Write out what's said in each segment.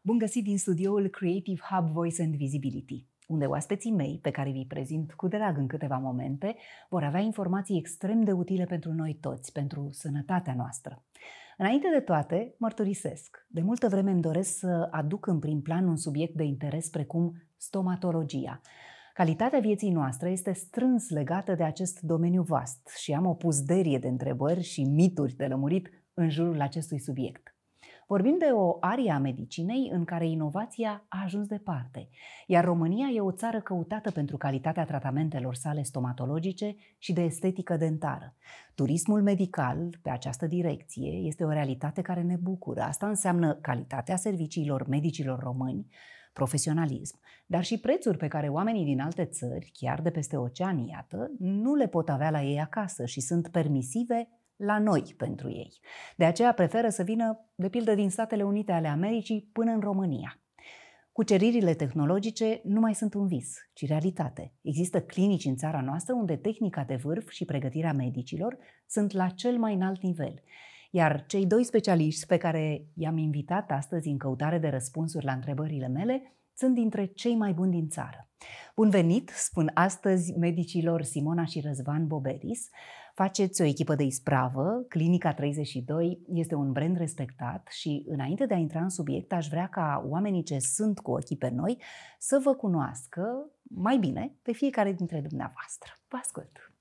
Bun găsit din studioul Creative Hub Voice and Visibility, unde oaspeții mei, pe care vi prezint cu drag în câteva momente, vor avea informații extrem de utile pentru noi toți, pentru sănătatea noastră. Înainte de toate, mărturisesc, de multă vreme îmi doresc să aduc în prim plan un subiect de interes precum stomatologia. Calitatea vieții noastre este strâns legată de acest domeniu vast și am o puzderie de întrebări și mituri de lămurit în jurul acestui subiect. Vorbim de o arie a medicinei în care inovația a ajuns departe, iar România e o țară căutată pentru calitatea tratamentelor sale stomatologice și de estetică dentară. Turismul medical pe această direcție este o realitate care ne bucură. Asta înseamnă calitatea serviciilor medicilor români, profesionalism, dar și prețuri pe care oamenii din alte țări, chiar de peste ocean, iată, nu le pot avea la ei acasă și sunt permisive la noi pentru ei. De aceea preferă să vină, de pildă, din Statele Unite ale Americii până în România. Cuceririle tehnologice nu mai sunt un vis, ci realitate. Există clinici în țara noastră unde tehnica de vârf și pregătirea medicilor sunt la cel mai înalt nivel. Iar cei doi specialiști pe care i-am invitat astăzi în căutare de răspunsuri la întrebările mele sunt dintre cei mai buni din țară. Bun venit, spun astăzi medicilor Simona și Răzvan Boberis. Faceți o echipă de ispravă, Clinica 32 este un brand respectat și înainte de a intra în subiect aș vrea ca oamenii ce sunt cu ochii pe noi să vă cunoască mai bine pe fiecare dintre dumneavoastră. Vă ascult!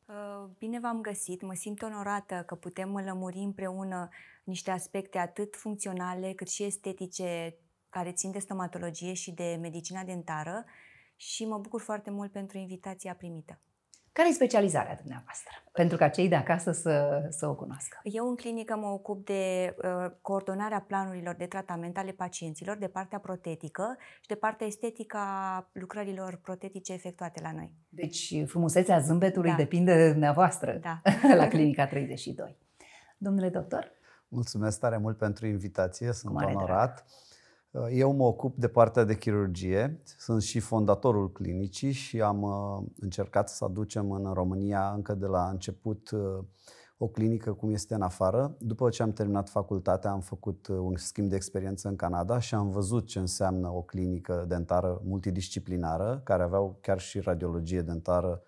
Bine v-am găsit, mă simt onorată că putem lămuri împreună niște aspecte atât funcționale cât și estetice care țin de stomatologie și de medicina dentară și mă bucur foarte mult pentru invitația primită. Care e specializarea dumneavoastră? Pentru ca cei de acasă să o cunoască. Eu în clinică mă ocup de coordonarea planurilor de tratament ale pacienților, de partea protetică și de partea estetică a lucrărilor protetice efectuate la noi. Deci frumusețea zâmbetului depinde de dumneavoastră la Clinica 32. Domnule doctor? Mulțumesc tare mult pentru invitație, sunt onorat. Eu mă ocup de partea de chirurgie, sunt și fondatorul clinicii și am încercat să aducem în România încă de la început o clinică cum este în afară. După ce am terminat facultatea am făcut un schimb de experiență în Canada și am văzut ce înseamnă o clinică dentară multidisciplinară, care aveau chiar și radiologie dentară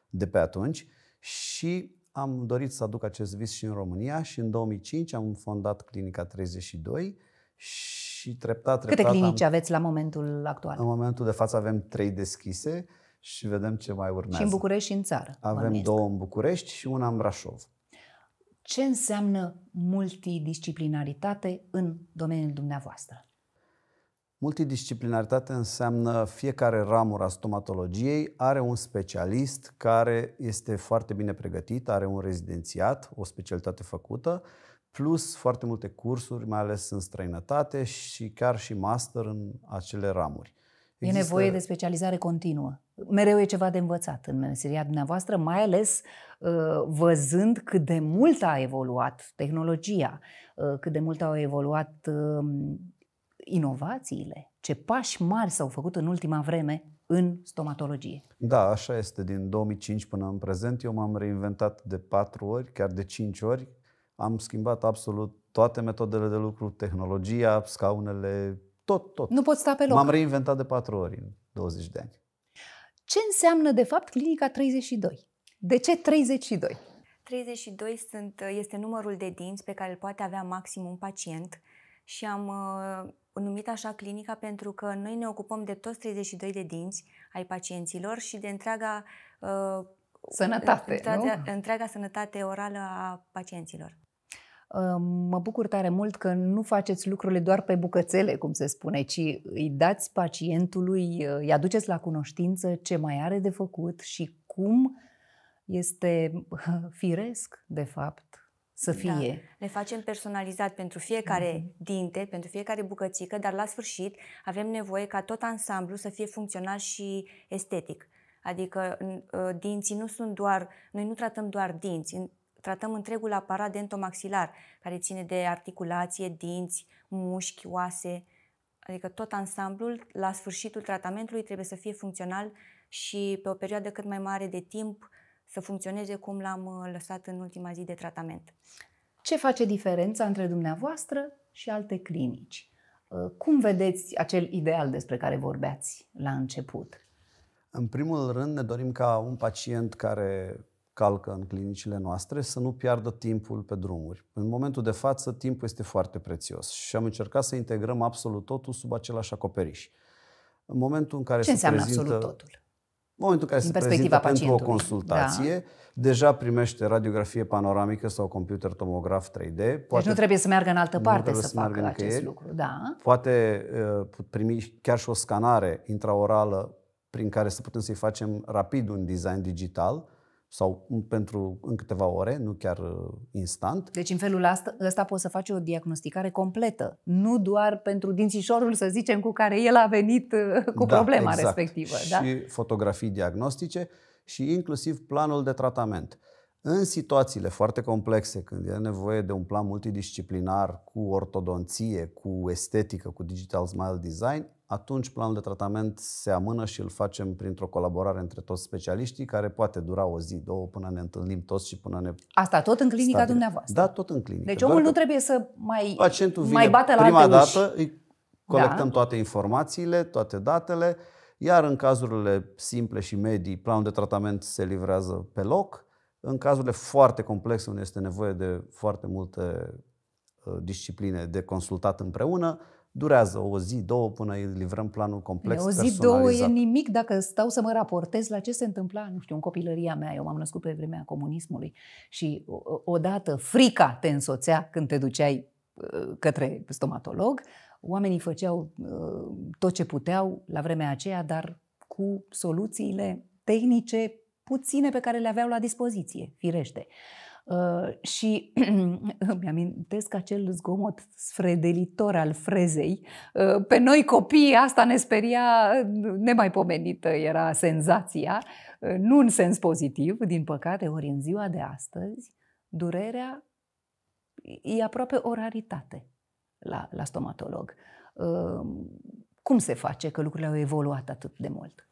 de pe atunci și am dorit să aduc acest vis și în România și în 2005 am fondat Clinica 32 și treptat. Câte clinici aveți la momentul actual? În momentul de față avem 3 deschise și vedem ce mai urmează. Și în București și în țară? Avem 2 în București și una în Brașov. Ce înseamnă multidisciplinaritate în domeniul dumneavoastră? Multidisciplinaritate înseamnă fiecare ramură a stomatologiei are un specialist care este foarte bine pregătit, are un rezidențiat, o specialitate făcută, plus foarte multe cursuri, mai ales în străinătate și chiar și master în acele ramuri. E nevoie de specializare continuă. Mereu e ceva de învățat în meseria dumneavoastră, mai ales văzând cât de mult a evoluat tehnologia, cât de mult au evoluat inovațiile, ce pași mari s-au făcut în ultima vreme în stomatologie. Da, așa este. Din 2005 până în prezent eu m-am reinventat de 4 ori, chiar de 5 ori. Am schimbat absolut toate metodele de lucru, tehnologia, scaunele, tot. Nu pot sta pe loc. M-am reinventat de 4 ori în 20 de ani. Ce înseamnă, de fapt, Clinica 32? De ce 32? 32 este numărul de dinți pe care îl poate avea maxim un pacient și am numit așa clinica pentru că noi ne ocupăm de toți 32 de dinți ai pacienților și de întreaga sănătate, întreaga sănătate orală a pacienților. Mă bucur tare mult că nu faceți lucrurile doar pe bucățele, cum se spune, ci îi dați pacientului, îi aduceți la cunoștință ce mai are de făcut și cum este firesc, de fapt, să fie. Da, le facem personalizat pentru fiecare dinte, pentru fiecare bucățică, dar la sfârșit avem nevoie ca tot ansamblu să fie funcțional și estetic. Adică dinții nu sunt doar, noi nu tratăm doar dinți, tratăm întregul aparat dentomaxilar, care ține de articulație, dinți, mușchi, oase, adică tot ansamblul, la sfârșitul tratamentului, trebuie să fie funcțional și pe o perioadă cât mai mare de timp să funcționeze cum l-am lăsat în ultima zi de tratament. Ce face diferența între dumneavoastră și alte clinici? Cum vedeți acel ideal despre care vorbeați la început? În primul rând ne dorim ca un pacient care calcă în clinicile noastre să nu piardă timpul pe drumuri. În momentul de față, timpul este foarte prețios și am încercat să integrăm absolut totul sub același acoperiș. În momentul în care Ce înseamnă prezintă, absolut totul? în momentul în care se prezintă pentru o consultație, deja primește radiografie panoramică sau computer tomograf 3D. Deci nu trebuie să meargă în altă parte să facă acest lucru. Da. Poate primi chiar și o scanare intraorală prin care să putem să-i facem rapid un design digital sau în câteva ore, nu chiar instant. Deci în felul ăsta poți să faci o diagnosticare completă, nu doar pentru dințișorul, să zicem, cu care el a venit cu problema respectivă. Și fotografii diagnostice și inclusiv planul de tratament. În situațiile foarte complexe, când e nevoie de un plan multidisciplinar cu ortodonție, cu estetică, cu digital smile design, atunci planul de tratament se amână și îl facem printr-o colaborare între toți specialiștii, care poate dura o zi, două, până ne întâlnim toți și până ne... Asta tot în clinica dumneavoastră? Da, tot în clinică. Deci omul nu trebuie să mai bată la prima alte dată, îi colectăm toate informațiile, toate datele, iar în cazurile simple și medii, planul de tratament se livrează pe loc. În cazurile foarte complexe, unde este nevoie de foarte multe discipline de consultat împreună, durează o zi, două până îi livrăm planul complex personalizat. O zi, două e nimic dacă stau să mă raportez la ce se întâmpla, nu știu, în copilăria mea. Eu m-am născut pe vremea comunismului și odată frica te însoțea când te duceai către stomatolog. Oamenii făceau tot ce puteau la vremea aceea, dar cu soluțiile tehnice puține pe care le aveau la dispoziție, firește. Și îmi amintesc acel zgomot sfredelitor al frezei. Pe noi copii asta ne speria nemaipomenită, era senzația, nu în sens pozitiv, din păcate, ori în ziua de astăzi, durerea e aproape o raritate la stomatolog. Cum se face că lucrurile au evoluat atât de mult?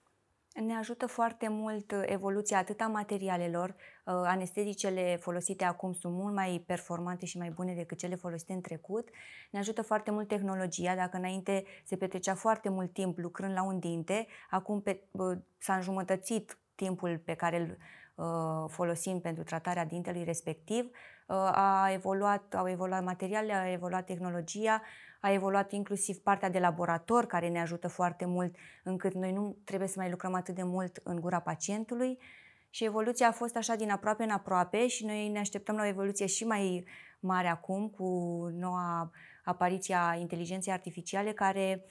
Ne ajută foarte mult evoluția atât a materialelor, anestezicele folosite acum sunt mult mai performante și mai bune decât cele folosite în trecut. Ne ajută foarte mult tehnologia, dacă înainte se petrecea foarte mult timp lucrând la un dinte, acum s-a înjumătățit timpul pe care îl folosim pentru tratarea dintelui respectiv. Au evoluat materialele, a evoluat tehnologia, a evoluat inclusiv partea de laborator, care ne ajută foarte mult, încât noi nu trebuie să mai lucrăm atât de mult în gura pacientului. Și evoluția a fost așa din aproape în aproape și noi ne așteptăm la o evoluție și mai mare acum, cu noua apariție a inteligenței artificiale, care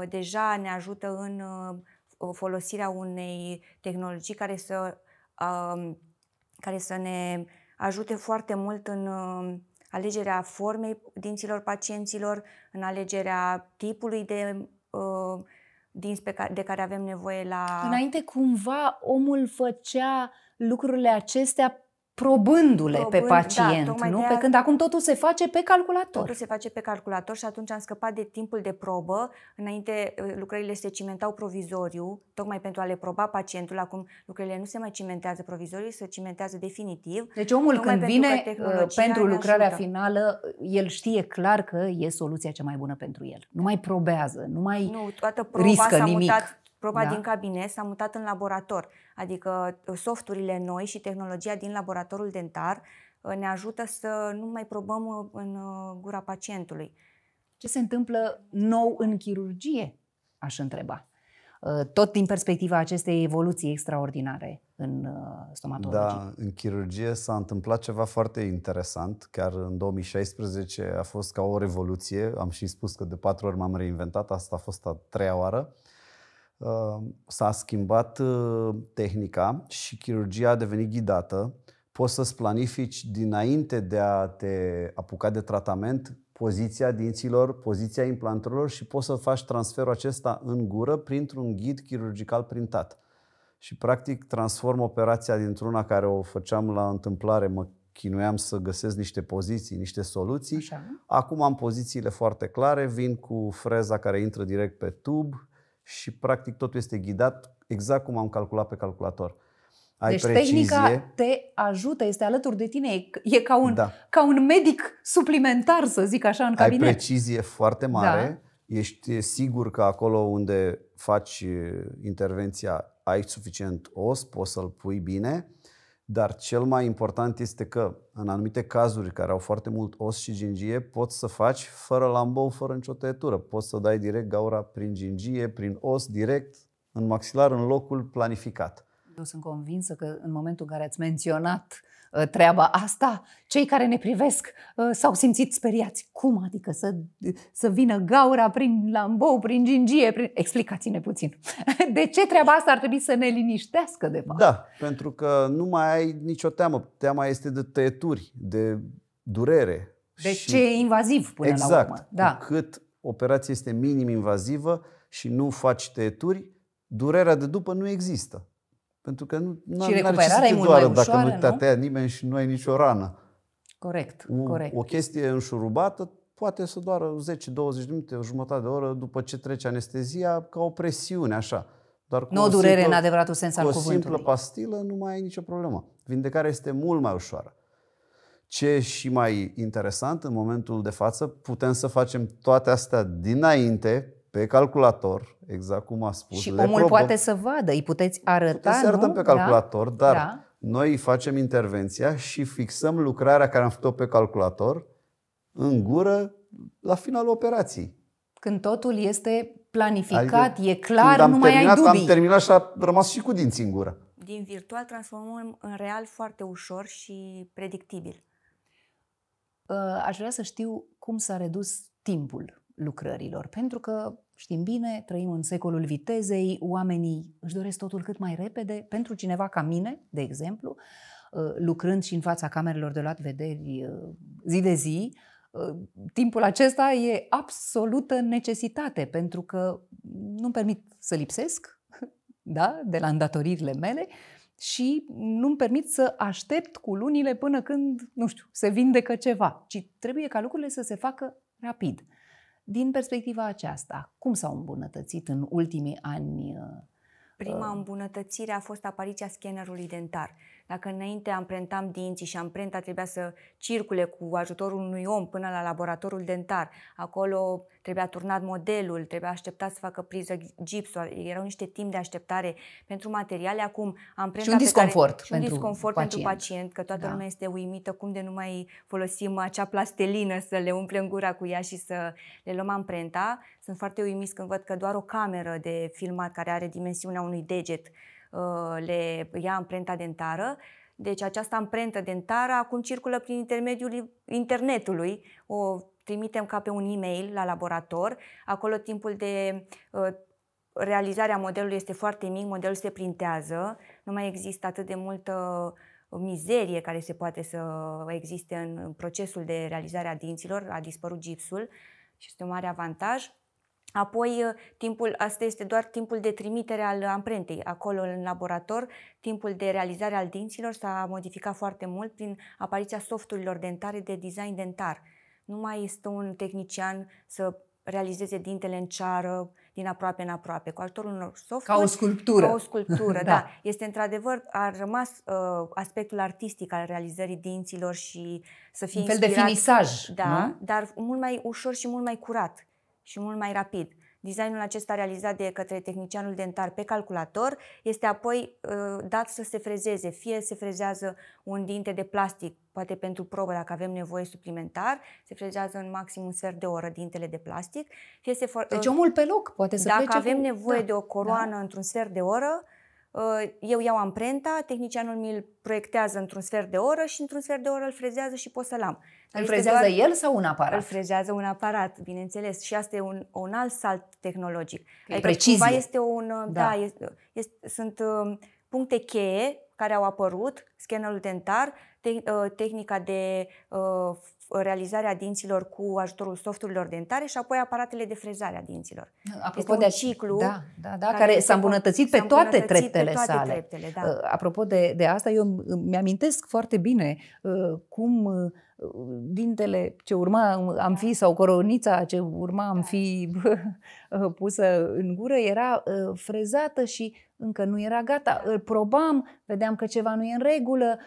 deja ne ajută în folosirea unei tehnologii care să ne ajute foarte mult în alegerea formei dinților pacienților, în alegerea tipului de dinți de care avem nevoie la... Înainte cumva omul făcea lucrurile acestea probându-le pe pacient, nu? Pe când acum totul se face pe calculator. Totul se face pe calculator și atunci am scăpat de timpul de probă. Înainte lucrările se cimentau provizoriu, tocmai pentru a le proba pacientul. Acum lucrările nu se mai cimentează provizoriu, se cimentează definitiv. Deci omul când vine pentru lucrarea finală, el știe clar că e soluția cea mai bună pentru el. Nu mai probează, nu mai riscă nimic. Proba din cabinet s-a mutat în laborator, adică softurile noi și tehnologia din laboratorul dentar ne ajută să nu mai probăm în gura pacientului. Ce se întâmplă nou în chirurgie, aș întreba? Tot din perspectiva acestei evoluții extraordinare în stomatologie. Da, în chirurgie s-a întâmplat ceva foarte interesant. Chiar în 2016 a fost ca o revoluție. Am și spus că de 4 ori m-am reinventat, asta a fost a 3-a oară. S-a schimbat tehnica și chirurgia a devenit ghidată. Poți să-ți planifici dinainte de a te apuca de tratament poziția dinților, poziția implantelor și poți să faci transferul acesta în gură printr-un ghid chirurgical printat. Și practic transform operația dintr-una care o făceam la întâmplare, mă chinuiam să găsesc niște poziții, niște soluții. Așa. Acum am pozițiile foarte clare, vin cu freza care intră direct pe tub și practic totul este ghidat exact cum am calculat pe calculator. Deci tehnica te ajută, este alături de tine, e ca un medic suplimentar, să zic așa, în cabinet. Ai precizie foarte mare, ești sigur că acolo unde faci intervenția ai suficient os, poți să-l pui bine, dar cel mai important este că în anumite cazuri care au foarte mult os și gingie poți să faci fără lambou, fără nicio tăietură. Poți să dai direct gaura prin gingie, prin os, direct în maxilar, în locul planificat. Eu sunt convinsă că în momentul în care ați menționat treaba asta, cei care ne privesc s-au simțit speriați. Cum adică să vină gaura prin lambou, prin gingie? Explicați-ne puțin. De ce treaba asta ar trebui să ne liniștească, de fapt? Da, pentru că nu mai ai nicio teamă. Teama este de tăieturi, de durere. Deci ce e invaziv până la urmă. Da. Cu cât operația este minim invazivă și nu faci tăieturi, durerea de după nu există. Pentru că nu și recuperarea e mult mai ușoară, dacă nu te-a tăiat nimeni și nu ai nicio rană. Corect. O chestie înșurubată poate să doară 10-20 de minute, o jumătate de oră după ce trece anestezia, ca o presiune, așa. Doar cu o durere în adevăratul sens al cuvântului. Cu o simplă pastilă nu mai ai nicio problemă. Vindecarea este mult mai ușoară. Ce e și mai interesant, în momentul de față, putem să facem toate astea dinainte, pe calculator, exact cum a spus. Și omul poate să vadă, îi puteți arăta, puteți să arătăm pe calculator, dar noi facem intervenția și fixăm lucrarea care am făcut-o pe calculator în gură la finalul operației. Când totul este planificat, e clar, nu mai ai dubii. Am terminat și a rămas și cu dinții în gură. Din virtual transformăm în real foarte ușor și predictibil. Aș vrea să știu cum s-a redus timpul lucrărilor, pentru că știm bine, trăim în secolul vitezei, oamenii își doresc totul cât mai repede. Pentru cineva ca mine, de exemplu, lucrând și în fața camerelor de luat vederi zi de zi, timpul acesta e absolută necesitate, pentru că nu-mi permit să lipsesc, da, de la îndatoririle mele și nu-mi permit să aștept cu lunile până când, nu știu, se vindecă ceva, ci trebuie ca lucrurile să se facă rapid. Din perspectiva aceasta, cum s-au îmbunătățit în ultimii ani? Prima îmbunătățire a fost apariția scannerului dentar. Dacă înainte amprentam dinții și amprenta trebuia să circule cu ajutorul unui om până la laboratorul dentar, acolo trebuia turnat modelul, trebuia așteptat să facă priză gipsul, erau niște timp de așteptare pentru materiale. Acum amprenta și un disconfort, pentru pacient, că toată lumea este uimită cum de nu mai folosim acea plastelină să le umplem gura cu ea și să le luăm amprenta. Sunt foarte uimiți când văd că doar o cameră de filmat care are dimensiunea unui deget le ia amprenta dentară. Deci această amprentă dentară acum circulă prin intermediul internetului. O trimitem ca pe un e-mail la laborator. Acolo timpul de realizare a modelului este foarte mic, modelul se printează. Nu mai există atât de multă mizerie care se poate să existe în procesul de realizare a dinților. A dispărut gipsul și este un mare avantaj. Apoi, asta este doar timpul de trimitere al amprentei. Acolo, în laborator, timpul de realizare al dinților s-a modificat foarte mult prin apariția softurilor dentare de design dentar. Nu mai este un tehnician să realizeze dintele în ceară, din aproape în aproape. Cu ajutorul unor softuri... Ca o sculptură. Ca o sculptură, da. Este într-adevăr, a rămas aspectul artistic al realizării dinților și să fie inspirat. Un fel de finisaj, da, nu? Dar mult mai ușor și mult mai curat și mult mai rapid. Designul acesta realizat de către tehnicianul dentar pe calculator este apoi dat să se frezeze. Fie se frezează un dinte de plastic, poate pentru probă dacă avem nevoie suplimentar, se frezează în maxim un sfert de oră dintele de plastic. Fie deci omul pe loc poate să plece. Dacă avem nevoie de o coroană într-un sfert de oră, eu iau amprenta, tehnicianul mi-l proiectează într-un sfert de oră și într-un sfert de oră îl frezează și pot să-l am. Îl frezează el sau un aparat? Îl frezează un aparat, bineînțeles. Și asta e un alt salt tehnologic. Adică precizie. Este sunt puncte cheie care au apărut, scannerul dentar, tehnica de realizare a dinților cu ajutorul softurilor dentare și apoi aparatele de frezare a dinților. Apropo este un ciclu care s-a îmbunătățit pe toate treptele sale. Treptele, da. Apropo de asta, eu mi-amintesc foarte bine cum dintele ce urma am fi sau coronița ce urma am fi pusă în gură era frezată și încă nu era gata. Îl probam, vedeam că ceva nu e în regulă,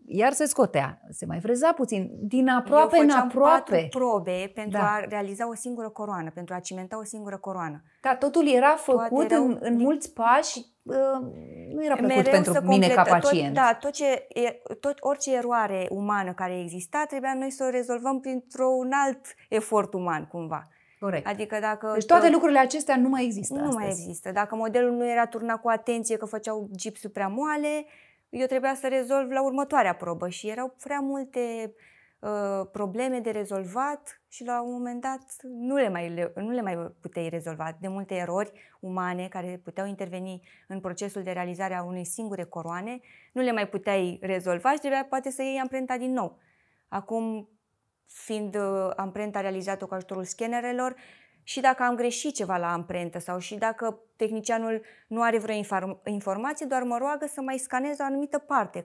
iar se scotea. Se mai freza puțin. Din aproape aproape în aproape. 4 probe pentru a realiza o singură coroană, pentru a cimenta o singură coroană. Da, totul era făcut în mulți pași, nu era plăcut pentru mine ca pacient. Orice eroare umană care exista, trebuia noi să o rezolvăm printr-un alt efort uman, cumva. Corect. Adică dacă deci toate lucrurile acestea nu mai există astăzi. Nu mai există. Dacă modelul nu era turnat cu atenție că făceau gipsul prea moale, eu trebuia să rezolv la următoarea probă și erau prea multe probleme de rezolvat și la un moment dat nu le mai puteai rezolva. De multe erori umane care puteau interveni în procesul de realizare a unei singure coroane, nu le mai puteai rezolva și trebuia poate să iei amprenta din nou. Acum, fiind amprenta realizată cu ajutorul scanerelor, și dacă am greșit ceva la amprentă sau și dacă tehnicianul nu are vreo informație, doar mă roagă să mai scanez o anumită parte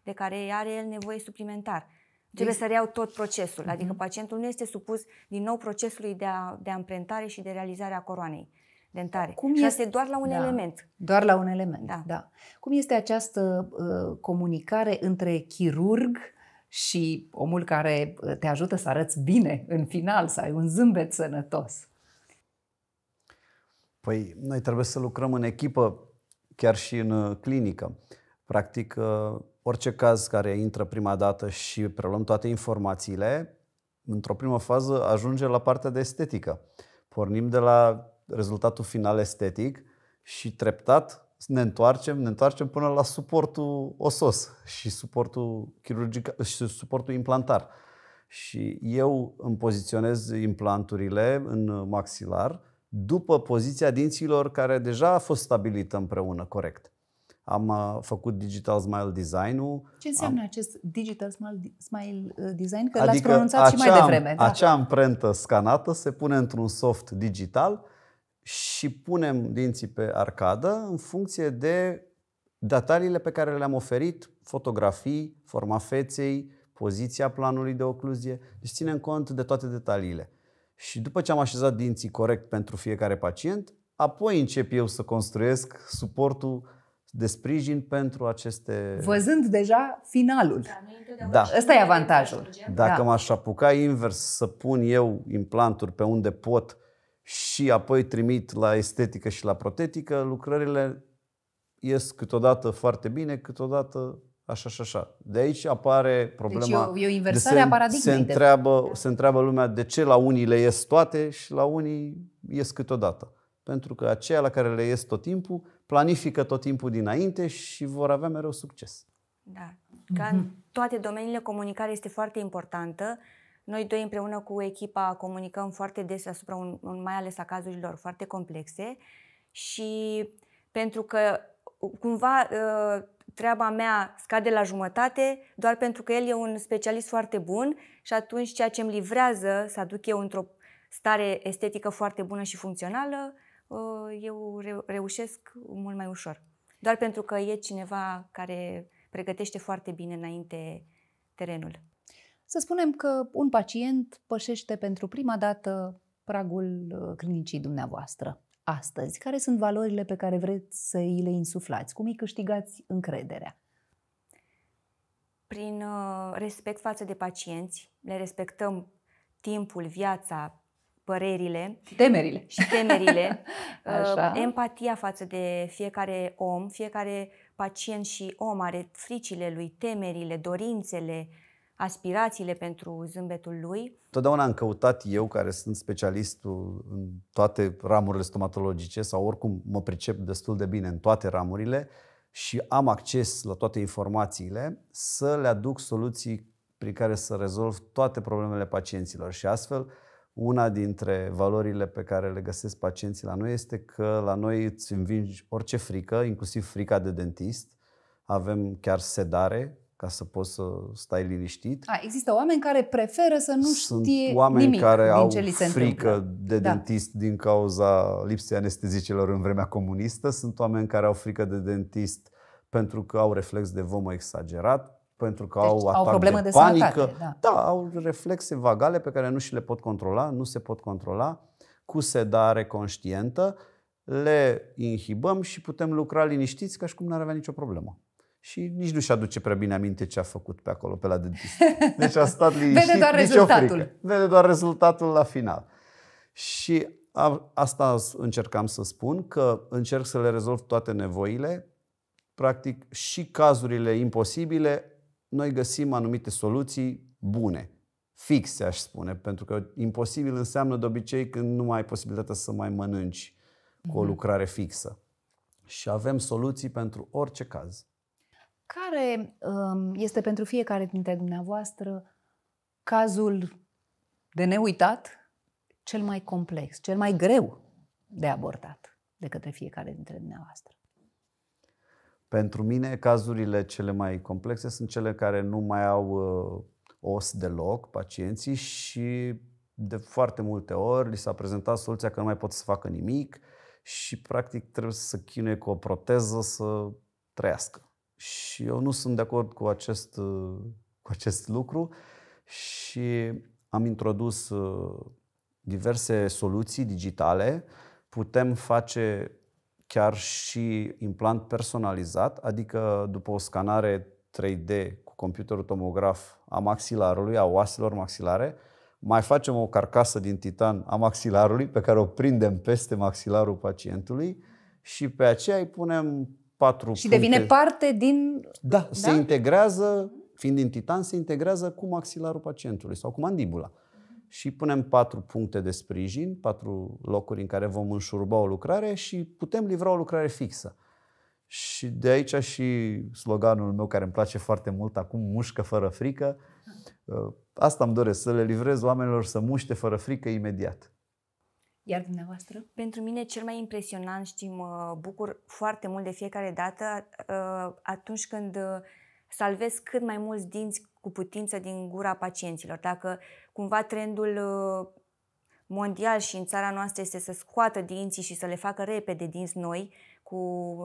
de care are el nevoie suplimentar. Trebuie să reiau tot procesul, adică pacientul nu este supus din nou procesului de amprentare și de realizare a coroanei dentare. Și asta e doar la un element. Doar la un element, da. Cum este această comunicare între chirurg și omul care te ajută să arăți bine în final, să ai un zâmbet sănătos? Păi, noi trebuie să lucrăm în echipă, chiar și în clinică. Practic, orice caz care intră prima dată și preluăm toate informațiile, într-o primă fază ajunge la partea de estetică. Pornim de la rezultatul final estetic și treptat ne întoarcem până la suportul osos și suportul chirurgical și suportul implantar. Și eu îmi poziționez implanturile în maxilar după poziția dinților care deja a fost stabilită împreună corect. Am făcut Digital Smile Design-ul. Ce înseamnă acest Digital Smile Design? Că l-ați pronunțat și mai devreme. Acea amprentă scanată se pune într-un soft digital și punem dinții pe arcadă în funcție de detaliile pe care le-am oferit, fotografii, forma feței, poziția planului de ocluzie. Deci ținem cont de toate detaliile. Și după ce am așezat dinții corect pentru fiecare pacient, apoi încep eu să construiesc suportul de sprijin pentru aceste... Văzând deja finalul. Da. Ăsta e avantajul. Dacă m-aș apuca invers să pun eu implanturi pe unde pot și apoi trimit la estetică și la protetică, lucrările ies câteodată foarte bine, câteodată așa și așa. De aici apare problema... Deci e o inversare a paradigmei. Se întreabă lumea de ce la unii le ies toate și la unii ies câteodată. Pentru că aceia la care le ies tot timpul planifică tot timpul dinainte și vor avea mereu succes. Da. Ca în toate domeniile, comunicarea este foarte importantă. Noi doi împreună cu echipa comunicăm foarte des asupra mai ales a cazurilor foarte complexe și pentru că cumva treaba mea scade la jumătate doar pentru că el e un specialist foarte bun și atunci ceea ce îmi livrează să aduc eu într-o stare estetică foarte bună și funcțională, eu reușesc mult mai ușor. Doar pentru că e cineva care pregătește foarte bine înainte terenul. Să spunem că un pacient pășește pentru prima dată pragul clinicii dumneavoastră. Astăzi, care sunt valorile pe care vreți să îi le insuflați? Cum îi câștigați încrederea? Prin respect față de pacienți, le respectăm timpul, viața, părerile și temerile, empatia față de fiecare om, fiecare pacient și om are fricile lui, temerile, dorințele, aspirațiile pentru zâmbetul lui. Totdeauna am căutat eu, care sunt specialistul în toate ramurile stomatologice sau oricum mă pricep destul de bine în toate ramurile și am acces la toate informațiile, să le aduc soluții prin care să rezolv toate problemele pacienților și astfel una dintre valorile pe care le găsesc pacienții la noi este că la noi îți învingi orice frică, inclusiv frica de dentist. Avem chiar sedare ca să poți să stai liniștit. Există oameni care preferă să nu Sunt știe oameni nimic care au din ce li se frică întâmplă. de dentist din cauza lipsei anestezicelor în vremea comunistă. Sunt oameni care au frică de dentist pentru că au reflex de vomă exagerat, pentru că deci au atac de panică. Sănătate, da, au reflexe vagale pe care nu și le pot controla, nu se pot controla. Cu sedare conștientă le inhibăm și putem lucra liniștiți ca și cum n-ar avea nicio problemă. și nici nu-și aduce prea bine aminte ce a făcut pe acolo, pe la dentist. Deci a stat liniștit, Vede doar rezultatul. Vede doar rezultatul la final. Și asta încercam să spun, că încerc să le rezolv toate nevoile. Practic și cazurile imposibile, noi găsim anumite soluții bune, fixe aș spune, pentru că imposibil înseamnă de obicei când nu mai ai posibilitatea să mai mănânci cu o lucrare fixă. Și avem soluții pentru orice caz. Care este pentru fiecare dintre dumneavoastră cazul de neuitat cel mai complex, cel mai greu de abordat de către fiecare dintre dumneavoastră? Pentru mine, cazurile cele mai complexe sunt cele care nu mai au os deloc, pacienții, și de foarte multe ori li s-a prezentat soluția că nu mai pot să facă nimic și practic trebuie să chinuie cu o proteză să trăiască. Și eu nu sunt de acord cu acest lucru și am introdus diverse soluții digitale. Putem face chiar și implant personalizat, adică după o scanare 3D cu computerul tomograf a maxilarului, a oaselor maxilare, mai facem o carcasă din titan a maxilarului pe care o prindem peste maxilarul pacientului și pe aceea îi punem 4 puncte. Și devine parte din... Da, se integrează, fiind din titan, se integrează cu maxilarul pacientului sau cu mandibula. Și punem 4 puncte de sprijin, 4 locuri în care vom înșuruba o lucrare și putem livra o lucrare fixă. Și de aici și sloganul meu care îmi place foarte mult acum, mușcă fără frică. Asta îmi doresc, să le livrez oamenilor să muște fără frică imediat. Iar dumneavoastră? Pentru mine cel mai impresionant și mă bucur foarte mult de fiecare dată atunci când salvez cât mai mulți dinți cu putință din gura pacienților. Dacă cumva trendul mondial și în țara noastră este să scoată dinții și să le facă repede dinți noi cu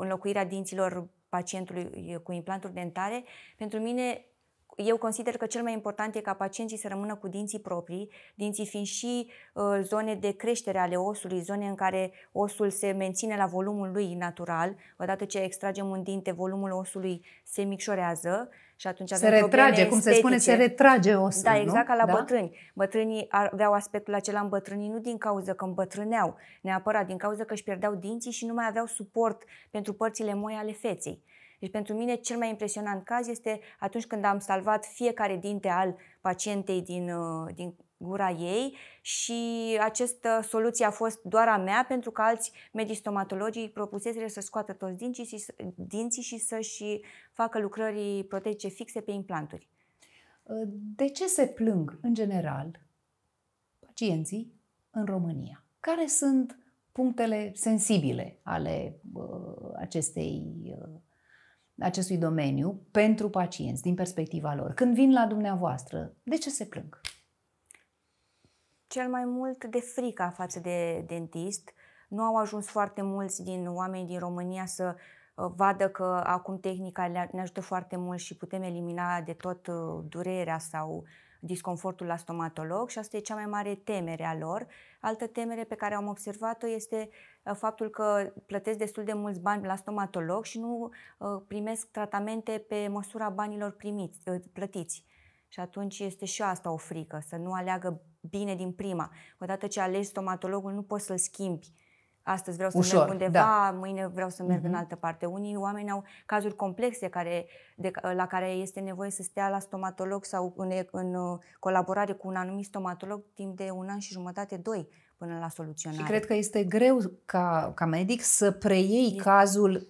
înlocuirea dinților pacientului cu implanturi dentare, pentru mine eu consider că cel mai important e ca pacienții să rămână cu dinții proprii, dinții fiind și zone de creștere ale osului, zone în care osul se menține la volumul lui natural. Odată ce extragem un dinte, volumul osului se micșorează și atunci avem se retrage, cum estetice. se spune, se retrage osul, da, exact, nu? ca la bătrâni. Bătrânii aveau aspectul acela îmbătrânii nu din cauza că îmbătrâneau, neapărat din cauza că își pierdeau dinții și nu mai aveau suport pentru părțile moi ale feței. Deci pentru mine cel mai impresionant caz este atunci când am salvat fiecare dinte al pacientei din gura ei și această soluție a fost doar a mea pentru că alți medici stomatologii propuseseră să scoată toți dinții și să-și facă lucrări protetice fixe pe implanturi. De ce se plâng, în general, pacienții în România? Care sunt punctele sensibile ale acestui domeniu pentru pacienți, din perspectiva lor? Când vin la dumneavoastră, de ce se plâng? Cel mai mult de frică față de dentist. Nu au ajuns foarte mulți din oameni din România să vadă că acum tehnica ne ajută foarte mult și putem elimina de tot durerea sau disconfortul la stomatolog și asta e cea mai mare temere a lor. Altă temere pe care am observat-o este faptul că plătesc destul de mulți bani la stomatolog și nu primesc tratamente pe măsura banilor plătiți. Și atunci este și asta o frică, să nu aleagă bine din prima. Odată ce alegi stomatologul, nu poți să-l schimbi. Astăzi vreau să merg undeva, mâine vreau să merg în altă parte. Unii oameni au cazuri complexe la care este nevoie să stea la stomatolog sau în colaborare cu un anumit stomatolog timp de 1 an și jumătate, 2, până la soluționare. Și cred că este greu ca medic să preiei cazul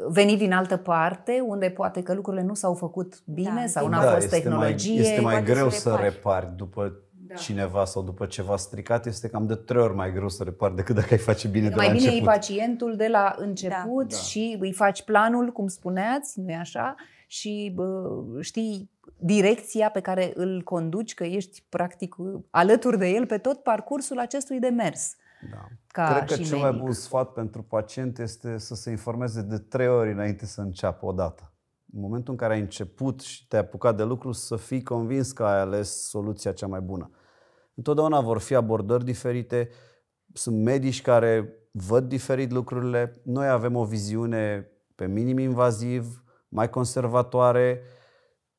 venit din altă parte, unde poate că lucrurile nu s-au făcut bine sau n-a fost tehnologie. Este mai greu să repari după cineva sau după ceva stricat, este cam de 3 ori mai greu să repari decât dacă îi face bine de la început. Mai bine iei pacientul de la început și îi faci planul, cum spuneați, nu-i așa? Și știi direcția pe care îl conduci, că ești practic alături de el pe tot parcursul acestui demers. Da. Cred că cel mai bun sfat pentru pacient este să se informeze de 3 ori înainte să înceapă odată. În momentul în care ai început și te-ai apucat de lucru, să fii convins că ai ales soluția cea mai bună. Întotdeauna vor fi abordări diferite, sunt medici care văd diferit lucrurile. Noi avem o viziune pe minim invaziv, mai conservatoare,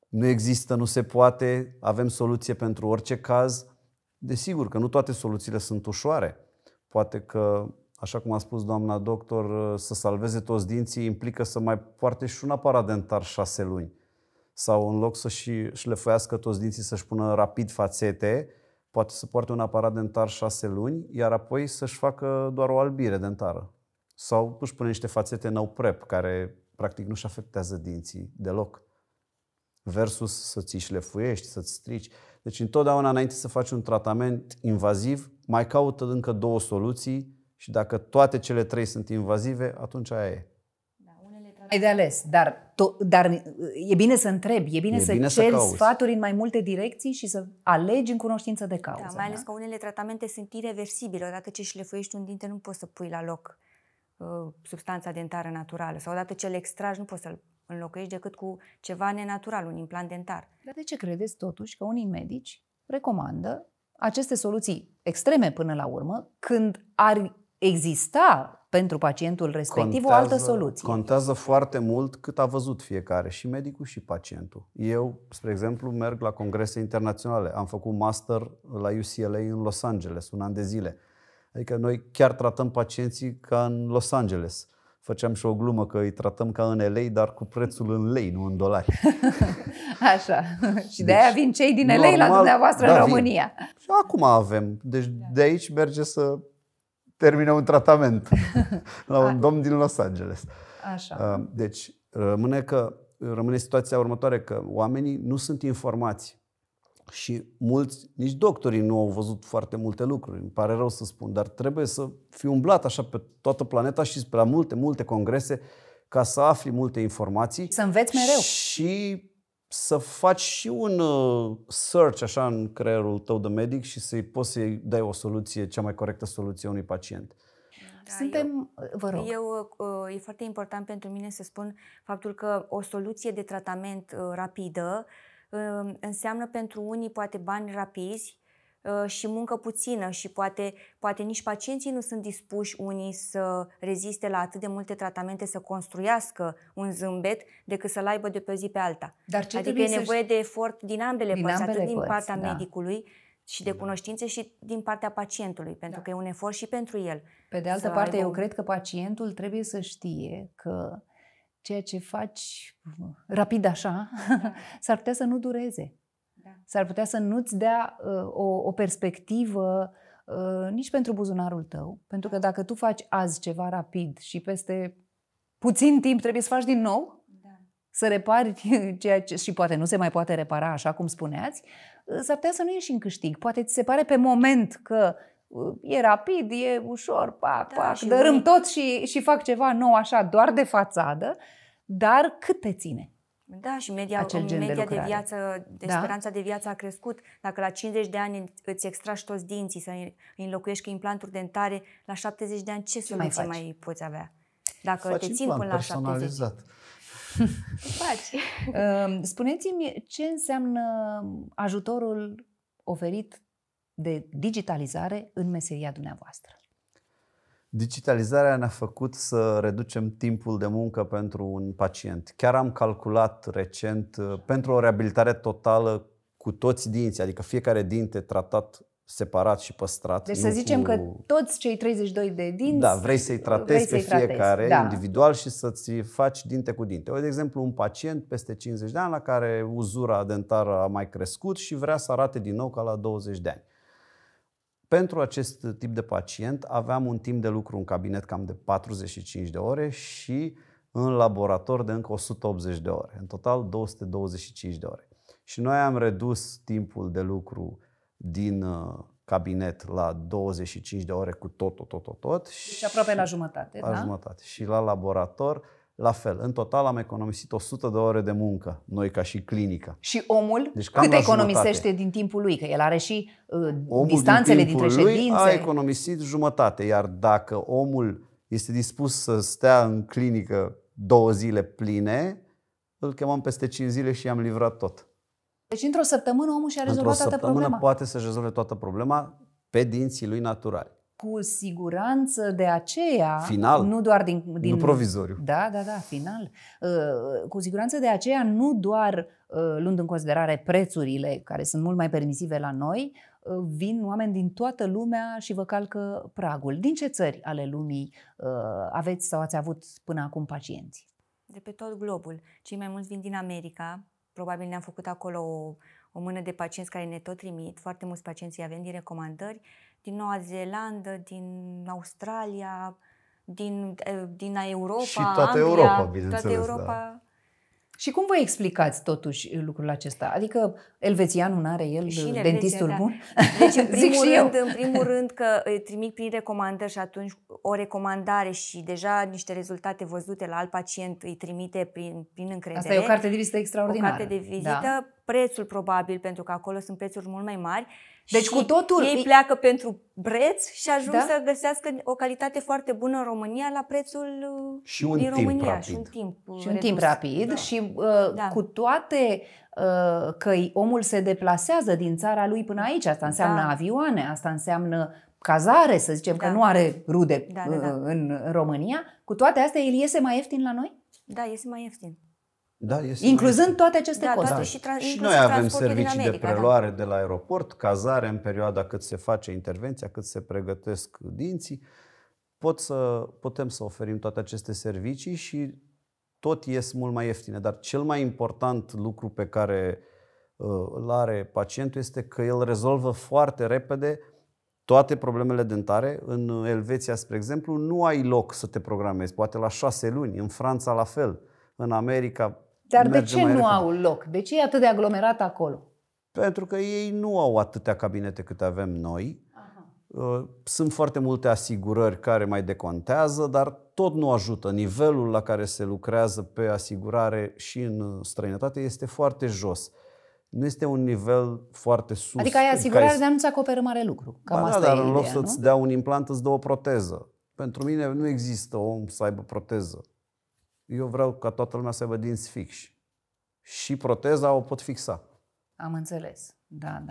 nu există, nu se poate, avem soluție pentru orice caz. Desigur că nu toate soluțiile sunt ușoare. Poate că, așa cum a spus doamna doctor, să salveze toți dinții implică să mai poarte și un aparat dentar 6 luni. Sau în loc să și șlefuiască toți dinții, să-și pună rapid fațete, poate să poarte un aparat dentar 6 luni, iar apoi să-și facă doar o albire dentară. Sau își pune niște fațete no prep, care practic nu-și afectează dinții deloc. Versus să ți șlefuiești, să-ți strici. Deci întotdeauna înainte să faci un tratament invaziv, mai caută încă 2 soluții și dacă toate cele 3 sunt invazive, atunci aia e. Ai de ales, dar e bine să întrebi, e bine să ceri sfaturi în mai multe direcții și să alegi în cunoștință de cauză. Da, mai ales că unele tratamente sunt ireversibile. Odată ce șlefuiești un dinte, nu poți să pui la loc substanța dentară naturală. Sau odată ce îl extragi, nu poți să-l înlocuiești decât cu ceva nenatural, un implant dentar. Dar de ce credeți totuși că unii medici recomandă aceste soluții extreme până la urmă când ar exista pentru pacientul respectiv o altă soluție? Contează foarte mult cât a văzut fiecare, și medicul și pacientul. Eu, spre exemplu, merg la congrese internaționale. Am făcut master la UCLA în Los Angeles, un an de zile. Adică noi chiar tratăm pacienții ca în Los Angeles. Făceam și o glumă că îi tratăm ca în LA, dar cu prețul în lei, nu în dolari. Așa. Și de aia vin cei din LA la dumneavoastră în România. Și acum avem. Deci de aici merge să termină un tratament la un domn din Los Angeles. Așa. Deci rămâne situația următoare, că oamenii nu sunt informați. Și mulți, nici doctorii nu au văzut foarte multe lucruri, îmi pare rău să spun, dar trebuie să fii umblat așa pe toată planeta și pe la multe congrese ca să afli multe informații. Să înveți mereu. Și să faci și un search așa în creierul tău de medic și să poți să-i dai o soluție, cea mai corectă soluție unui pacient. Vă rog. E foarte important pentru mine să spun faptul că o soluție de tratament rapidă înseamnă pentru unii poate bani rapizi și muncă puțină și poate nici pacienții nu sunt dispuși unii să reziste la atât de multe tratamente, să construiască un zâmbet decât să-l aibă de pe o zi pe alta. Adică e nevoie de efort din ambele părți, atât din partea medicului și de cunoștințe și din partea pacientului, pentru că e un efort și pentru el. Pe de altă parte, eu cred că pacientul trebuie să știe că ceea ce faci rapid așa, s-ar putea să nu dureze. Da. S-ar putea să nu-ți dea o perspectivă nici pentru buzunarul tău. Pentru că dacă tu faci azi ceva rapid și peste puțin timp trebuie să faci din nou, să repari ceea ce și poate nu se mai poate repara așa cum spuneați, s-ar putea să nu ieși în câștig. Poate ți se pare pe moment că e rapid, e ușor, pac, dărâm tot și fac ceva nou așa, doar de fațadă, dar cât te ține? Da, și media de viață, speranța de viață a crescut. Dacă la 50 de ani îți extragi toți dinții, să îi înlocuiești cu implanturi dentare, la 70 de ani ce soluție mai poți avea? Dacă te țin până la 70. Faci. Spuneți-mi ce înseamnă ajutorul oferit de digitalizare în meseria dumneavoastră. Digitalizarea ne-a făcut să reducem timpul de muncă pentru un pacient. Chiar am calculat recent pentru o reabilitare totală cu toți dinții, adică fiecare dinte tratat separat și păstrat. Deci să zicem că toți cei 32 de dinți... Da, vrei să-i tratezi pe fiecare individual și să-ți faci dinte cu dinte. De exemplu, un pacient peste 50 de ani la care uzura dentară a mai crescut și vrea să arate din nou ca la 20 de ani. Pentru acest tip de pacient aveam un timp de lucru în cabinet cam de 45 de ore și în laborator de încă 180 de ore. În total 225 de ore. Și noi am redus timpul de lucru din cabinet la 25 de ore cu tot. Deci aproape la jumătate, la jumătate. Și la laborator, la fel. În total am economisit 100 de ore de muncă, noi ca și clinică. Și omul cât economisește din timpul lui? Că el are și distanțele dintre ședințe. A economisit jumătate, iar dacă omul este dispus să stea în clinică 2 zile pline, îl chemăm peste 5 zile și i-am livrat tot. Deci într-o săptămână omul și-a rezolvat toată problema. Într-o săptămână poate să-și rezolve toată problema pe dinții lui naturali. cu siguranță de aceea, final, nu doar din nu provizoriu. Da, final. Cu siguranță de aceea, nu doar luând în considerare prețurile care sunt mult mai permisive la noi, vin oameni din toată lumea și vă calcă pragul. Din ce țări ale lumii aveți sau ați avut până acum pacienți? De pe tot globul. Cei mai mulți vin din America. Probabil ne-am făcut acolo o mână de pacienți care ne tot trimit. Foarte mulți pacienți avem din recomandări. Din Noua Zeelandă, din Australia, din Europa, și toată Anglia, Europa, bineînțeles. toată Europa. Da. Și cum vă explicați totuși lucrul acesta? Adică elvețianul n-are el dentistul bun? Deci în primul rând că îi trimit prin recomandări și atunci o recomandare și deja niște rezultate văzute la alt pacient îi trimite prin încredere. Asta e o carte de vizită extraordinară. O carte de vizită, da. Prețul probabil, pentru că acolo sunt prețuri mult mai mari. Deci și cu totul ei pleacă pentru preț și ajung să găsească o calitate foarte bună în România la prețul din România. Rapid. Și un timp rapid. Da. Și cu toate că omul se deplasează din țara lui până aici. Asta înseamnă avioane, asta înseamnă cazare, să zicem, că nu are rude în România. Cu toate astea, el iese mai ieftin la noi? Da, iese mai ieftin. Da, incluzând toate aceste costuri. Și noi avem servicii de preluare de la aeroport, cazare în perioada cât se face intervenția, cât se pregătesc dinții. Putem să oferim toate aceste servicii și tot ies mult mai ieftine. Dar cel mai important lucru pe care îl are pacientul este că el rezolvă foarte repede toate problemele dentare. În Elveția, spre exemplu, nu ai loc să te programezi, poate la 6 luni, în Franța la fel, în America. Dar de ce nu au loc? De ce e atât de aglomerat acolo? Pentru că ei nu au atâtea cabinete cât avem noi. Sunt foarte multe asigurări care mai decontează, dar tot nu ajută. Nivelul la care se lucrează pe asigurare și în străinătate este foarte jos. Nu este un nivel foarte sus. Adică ai asigurare, dar nu-ți acoperă mare lucru. Cam asta dar e în loc ideea, să-ți dea un implant, îți dă o proteză. Pentru mine nu există om să aibă proteză. Eu vreau ca toată lumea să aibă dinți fixi. Și proteza o pot fixa. Am înțeles. Da.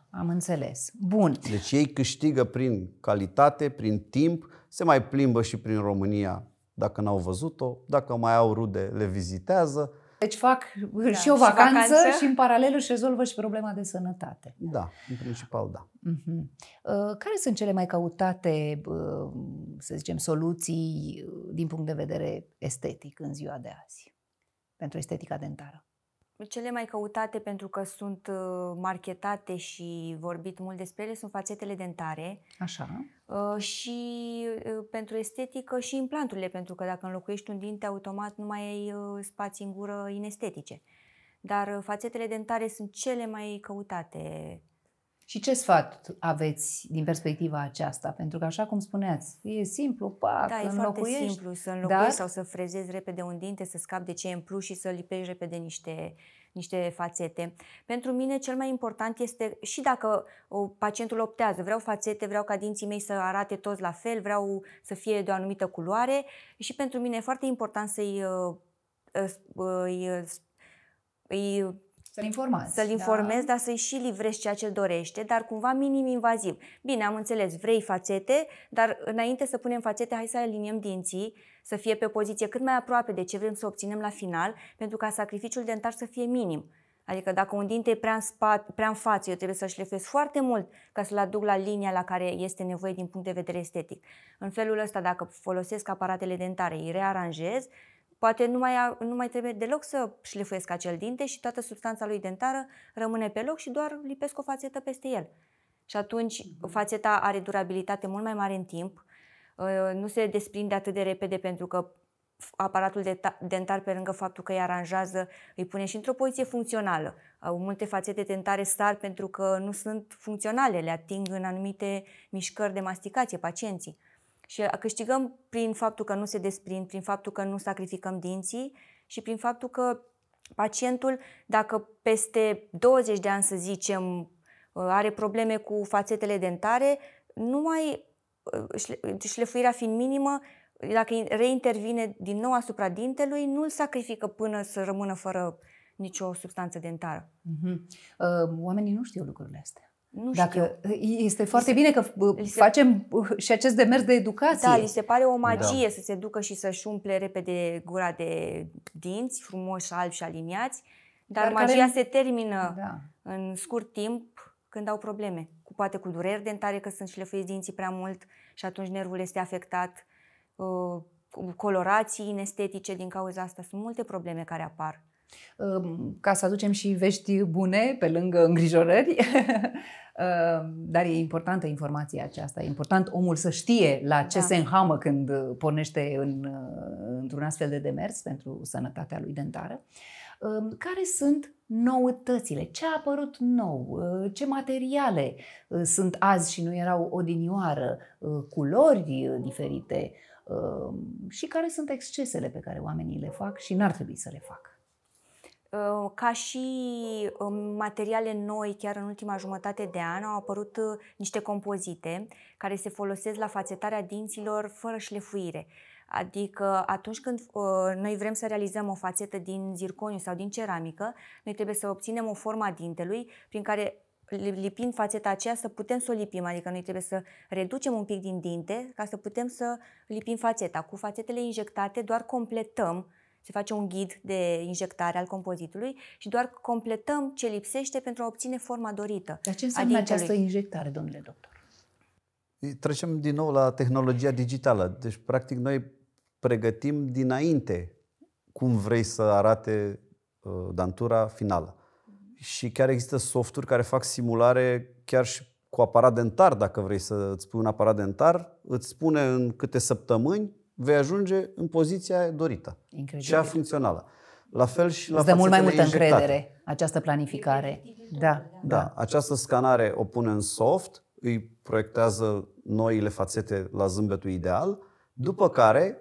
Am înțeles. Bun. Deci ei câștigă prin calitate, prin timp, se mai plimbă și prin România dacă n-au văzut-o, dacă mai au rude, le vizitează. Deci fac și o vacanță și în paralel își rezolvă și problema de sănătate. Da, în principal da. Care sunt cele mai căutate, să zicem, soluții din punct de vedere estetic în ziua de azi pentru estetica dentară? Cele mai căutate, pentru că sunt marketate și vorbit mult despre ele, sunt fațetele dentare. Așa. Și pentru estetică și implanturile, pentru că dacă înlocuiești un dinte, automat nu mai ai spații în gură inestetice. Dar fațetele dentare sunt cele mai căutate. Și ce sfat aveți din perspectiva aceasta? Pentru că, așa cum spuneați, e simplu, e foarte simplu să înlocuiești sau să frezezi repede un dinte, să scapi de ce e în plus și să lipești repede niște fațete. Pentru mine cel mai important este, și dacă pacientul optează, vreau fațete, vreau ca dinții mei să arate toți la fel, vreau să fie de o anumită culoare, și pentru mine e foarte important să-l informez, dar să-i și livrezi ceea ce dorește, dar cumva minim invaziv. Bine, am înțeles, vrei fațete, dar înainte să punem fațete, hai să aliniem dinții, să fie pe o poziție cât mai aproape de ce vrem să obținem la final, pentru ca sacrificiul dentar să fie minim. Adică dacă un dinte e prea în față, eu trebuie să șlefuiesc foarte mult ca să-l aduc la linia la care este nevoie din punct de vedere estetic. În felul ăsta, dacă folosesc aparatele dentare, îi rearanjez, poate nu mai trebuie deloc să șlefuiesc acel dinte și toată substanța lui dentară rămâne pe loc și doar lipesc o fațetă peste el. Și atunci fațeta are durabilitate mult mai mare în timp, nu se desprinde atât de repede, pentru că aparatul dentar, pe lângă faptul că îi aranjează, îi pune și într-o poziție funcțională. Multe fațete dentare sar pentru că nu sunt funcționale, le ating în anumite mișcări de masticație pacienții. Și câștigăm prin faptul că nu se desprind, prin faptul că nu sacrificăm dinții și prin faptul că pacientul, dacă peste 20 de ani, să zicem, are probleme cu fațetele dentare, nu mai, șlefuirea fiind minimă, dacă reintervine din nou asupra dintelui, nu îl sacrifică până să rămână fără nicio substanță dentară. Oamenii nu știu lucrurile astea. Nu Dacă știu. este foarte bine că facem și acest demers de educație. Da, li se pare o magie să se ducă și să-și umple repede gura de dinți, frumoși, albi și aliniați, dar magia se termină în scurt timp când au probleme. Poate cu dureri dentare, că sunt șlefuiți dinții prea mult și atunci nervul este afectat, colorații inestetice din cauza asta. Sunt multe probleme care apar. Ca să aducem și vești bune pe lângă îngrijorări, dar e importantă informația aceasta. E important omul să știe la ce se înhamă când pornește într-un astfel de demers pentru sănătatea lui dentară. Care sunt noutățile? Ce a apărut nou? Ce materiale sunt azi și nu erau odinioară? Culori diferite? Și care sunt excesele pe care oamenii le fac și n-ar trebui să le facă? Ca și materiale noi, chiar în ultima jumătate de an, au apărut niște compozite care se folosesc la fațetarea dinților fără șlefuire. Adică atunci când noi vrem să realizăm o fațetă din zirconiu sau din ceramică, noi trebuie să obținem o formă a dintelui prin care, lipind fațeta aceea, să putem să o lipim. Adică noi trebuie să reducem un pic din dinte ca să putem să lipim fațeta. Cu fațetele injectate doar completăm, se face un ghid de injectare al compozitului și doar completăm ce lipsește pentru a obține forma dorită. Dar ce înseamnă această injectare, domnule doctor? Trecem din nou la tehnologia digitală. Deci, practic, noi pregătim dinainte cum vrei să arate dantura finală. Și chiar există softuri care fac simulare chiar și cu aparat dentar. Dacă vrei să îți pui un aparat dentar, îți spune în câte săptămâni vei ajunge în poziția dorită. Incredibil. Cea funcțională. La fel și la îți dă mult mai multă injectate. încredere această planificare. Da. Această scanare o pune în soft, îi proiectează noile fațete la zâmbetul ideal, după care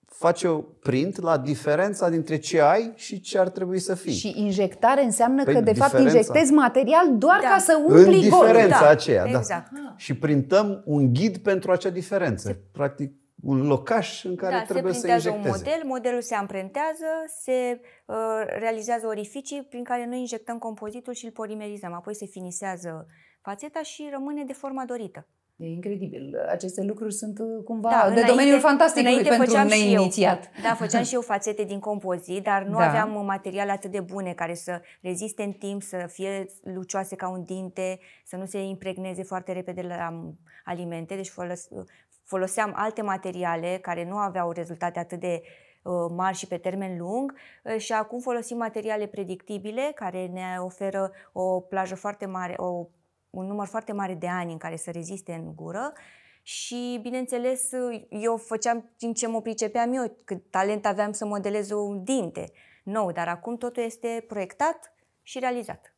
face o print la diferența dintre ce ai și ce ar trebui să fii. Și injectare înseamnă că de fapt injectezi material doar ca să umpli în golul. diferența aceea. Exact. Da. Și printăm un ghid pentru acea diferență. Practic un locaș în care trebuie să injecteze. Un model, modelul se amprentează, se realizează orificii prin care noi injectăm compozitul și îl polimerizăm. Apoi se finisează fațeta și rămâne de forma dorită. E incredibil. Aceste lucruri sunt cumva de domeniul fantasticului pentru un neinițiat. Făceam și eu fațete din compozit, dar nu aveam materiale atât de bune care să reziste în timp, să fie lucioase ca un dinte, să nu se impregneze foarte repede la alimente. Deci foloseam alte materiale care nu aveau rezultate atât de mari și pe termen lung și acum folosim materiale predictibile care ne oferă o plajă foarte mare, un număr foarte mare de ani în care să reziste în gură și, bineînțeles, eu făceam din ce mă pricepeam eu, cât talent aveam să modelez un dinte nou, dar acum totul este proiectat și realizat.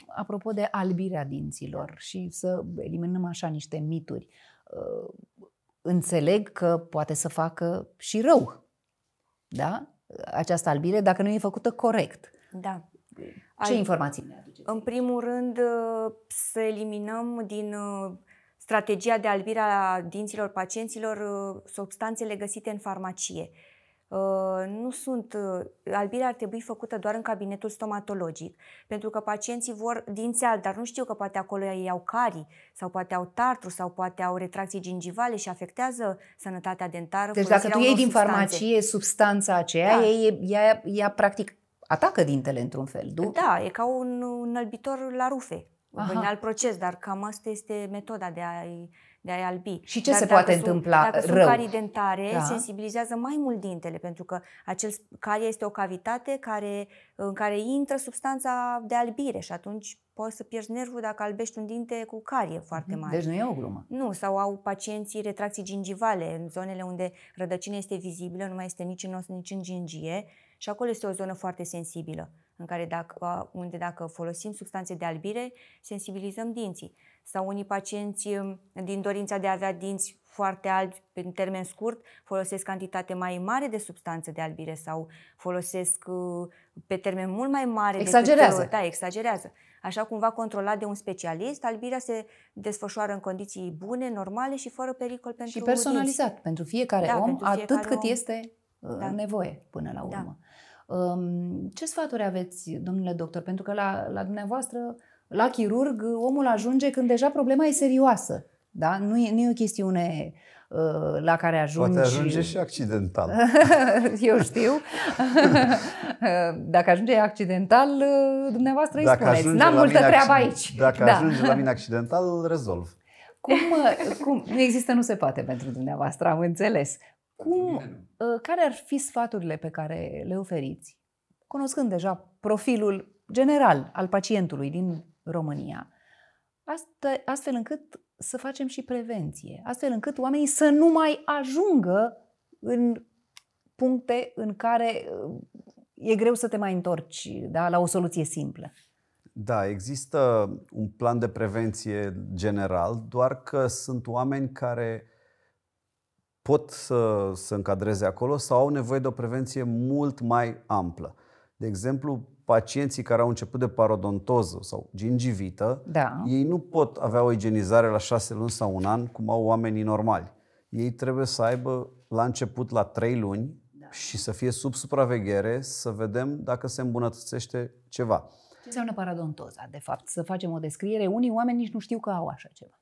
Apropo de albirea dinților și să eliminăm așa niște mituri, înțeleg că poate să facă și rău, da? Această albire, dacă nu e făcută corect. Da. Ce informații ne aduceți? În primul rând, să eliminăm din strategia de albire a dinților pacienților substanțele găsite în farmacie. Albirea ar trebui făcută doar în cabinetul stomatologic, pentru că pacienții vor dinți albi, dar nu știu că poate acolo ei au carii, sau poate au tartru, sau poate au retracții gingivale și afectează sănătatea dentară. Deci dacă tu iei din farmacie substanța aceea, ea practic atacă dintele într-un fel, nu? Da, e ca un înălbitor la rufe, un alt proces, dar cam asta este metoda de a-i albi. Și ce se poate întâmpla Dacă rău? sunt carii dentare, sensibilizează mai mult dintele, pentru că acel carie este o cavitate în care intră substanța de albire și atunci poți să pierzi nervul dacă albești un dinte cu carie foarte mare. Deci nu e o glumă. Nu, sau au pacienții retracții gingivale, în zonele unde rădăcina este vizibilă, nu mai este nici în os, nici în gingie și acolo este o zonă foarte sensibilă, în care unde dacă folosim substanțe de albire, sensibilizăm dinții. Sau unii pacienți, din dorința de a avea dinți foarte albi în termen scurt, folosesc cantitate mai mare de substanțe de albire sau folosesc pe termen mult mai mare. Exagerează. Exagerează. Așa cumva controlat de un specialist, albirea se desfășoară în condiții bune, normale și fără pericol pentru și personalizat dinți. pentru fiecare om, atât cât este nevoie până la urmă. Ce sfaturi aveți, domnule doctor? Pentru că la dumneavoastră, la chirurg omul ajunge când deja problema e serioasă. Da? Nu e o chestiune la care ajungi... Poate ajunge și accidental. Eu știu. Dacă ajunge accidental, dumneavoastră îi spuneți. N-am multă treabă aici. Dacă ajunge la mine accidental, îl rezolv. Cum? Nu există, nu se poate pentru dumneavoastră, am înțeles. Care ar fi sfaturile pe care le oferiți, cunoscând deja profilul general al pacientului din România, astfel încât să facem și prevenție, astfel încât oamenii să nu mai ajungă în puncte în care e greu să te mai întorci, da, la o soluție simplă? Da, există un plan de prevenție general, doar că sunt oameni care pot să se încadreze acolo sau au nevoie de o prevenție mult mai amplă. De exemplu, pacienții care au început de parodontoză sau gingivită, da, ei nu pot avea o igienizare la 6 luni sau un an, cum au oamenii normali. Ei trebuie să aibă la început la 3 luni și să fie sub supraveghere, să vedem dacă se îmbunătățește ceva. Ce înseamnă parodontoza, de fapt? Să facem o descriere. Unii oameni nici nu știu că au așa ceva.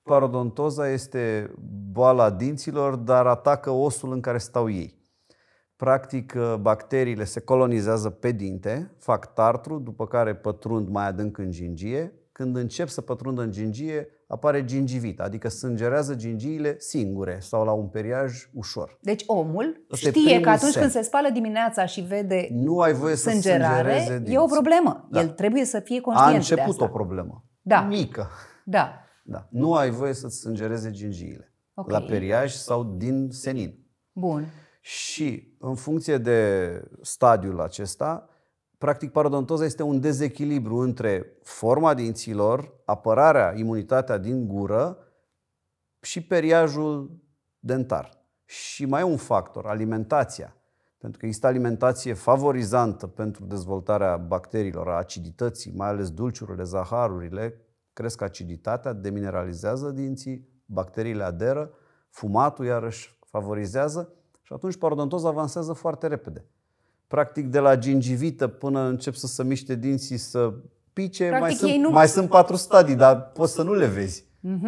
Parodontoza este boala dinților, dar atacă osul în care stau ei. Practic, bacteriile se colonizează pe dinte, fac tartru, după care pătrund mai adânc în gingie. Când încep să pătrundă în gingie, apare gingivită, adică sângerează gingiile singure sau la un periaj ușor. Deci omul știe că atunci când se spală dimineața și vede nu ai voie să sângereze dinți. E o problemă. Da. El trebuie să fie conștient de asta. A început o problemă. Da. Mică. Da. Da. Nu ai voie să-ți sângereze gingiile. Okay. La periaj sau din senin. Bun. Și în funcție de stadiul acesta, practic parodontoza este un dezechilibru între forma dinților, apărarea, imunitatea din gură și periajul dentar. Și mai e un factor, alimentația. Pentru că există alimentație favorizantă pentru dezvoltarea bacteriilor, a acidității, mai ales dulciurile, zaharurile, cresc aciditatea, demineralizează dinții, bacteriile aderă, fumatul iarăși favorizează și atunci parodontoza avansează foarte repede. Practic de la gingivită până încep să se miște dinții, să pice, practic, mai sunt 4 stadii, dar poți să nu le vezi.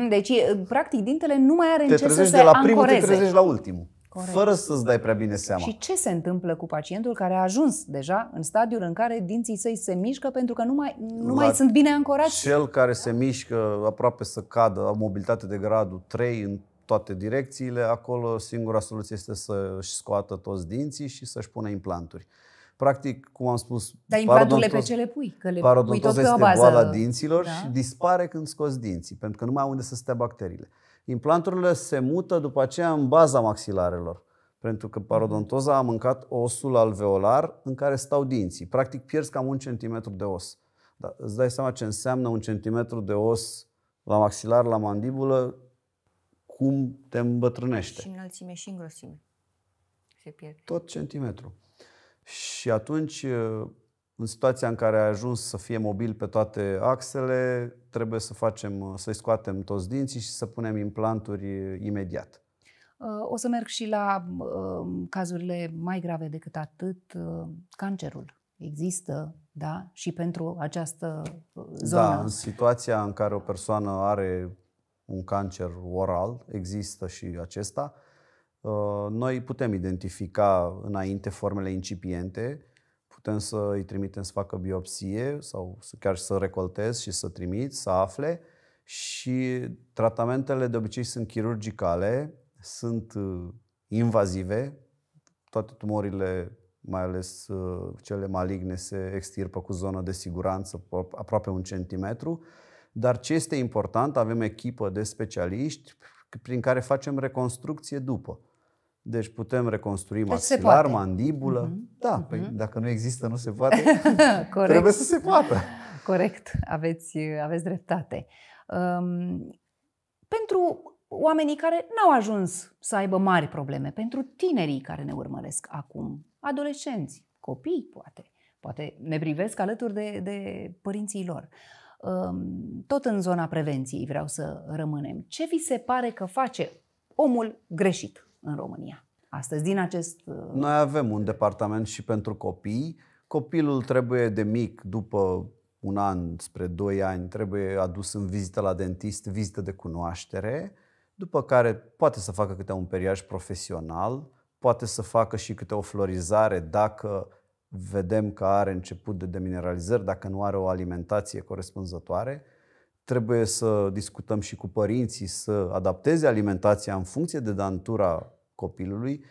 Deci, practic, dintele nu mai are în ce să se trezești de la primul, ancoreze. te trezești la ultimul. Corect. Fără să-ți dai prea bine seama. Și ce se întâmplă cu pacientul care a ajuns deja în stadiul în care dinții săi se mișcă pentru că nu mai sunt bine ancorați? Cel care se mișcă aproape să cadă, o mobilitate de gradul 3 în toate direcțiile, acolo singura soluție este să-și scoată toți dinții și să-și pună implanturi. Practic, cum am spus, dar implanturile pe ce le pui? Că le pui tot pe o bază. Boala dinților, da? Și dispare când scoți dinții, pentru că nu mai au unde să stea bacteriile. Implanturile se mută după aceea în baza maxilarelor, pentru că parodontoza a mâncat osul alveolar în care stau dinții. Practic pierzi cam 1 centimetru de os. Dar îți dai seama ce înseamnă 1 centimetru de os la maxilar, la mandibulă, cum te îmbătrânește. Și în înălțime și în grosime se pierde. Tot centimetru. Și atunci, în situația în care ai ajuns să fie mobil pe toate axele, trebuie să-i scoatem toți dinții și să punem implanturi imediat. O să merg și la cazurile mai grave decât atât. Cancerul există, da? Și pentru această zonă. Da, în situația în care o persoană are un cancer oral, există și acesta. Noi putem identifica înainte formele incipiente, putem să îi trimitem să facă biopsie sau chiar să recoltezi și să trimiți, să afle. Și tratamentele de obicei sunt chirurgicale, sunt invazive, toate tumorile, mai ales cele maligne, se extirpă cu zonă de siguranță, aproape 1 centimetru. Dar ce este important, avem echipă de specialiști prin care facem reconstrucție după. Deci putem reconstrui maxilar, mandibulă. Da, păi dacă nu există, nu se poate. Trebuie să se poată. Corect, aveți dreptate. Pentru oamenii care n-au ajuns să aibă mari probleme, pentru tinerii care ne urmăresc acum, adolescenți, copii poate ne privesc alături de părinții lor. Tot în zona prevenției vreau să rămânem. Ce vi se pare că face omul greșit în România astăzi din acest... Noi avem un departament și pentru copii. Copilul trebuie de mic, după 1 an spre 2 ani trebuie adus în vizită la dentist, vizită de cunoaștere, după care poate să facă câte un periaj profesional, poate să facă și câte o florizare dacă vedem că are început de demineralizări, dacă nu are o alimentație corespunzătoare. Trebuie să discutăm și cu părinții să adapteze alimentația în funcție de dantura copilului.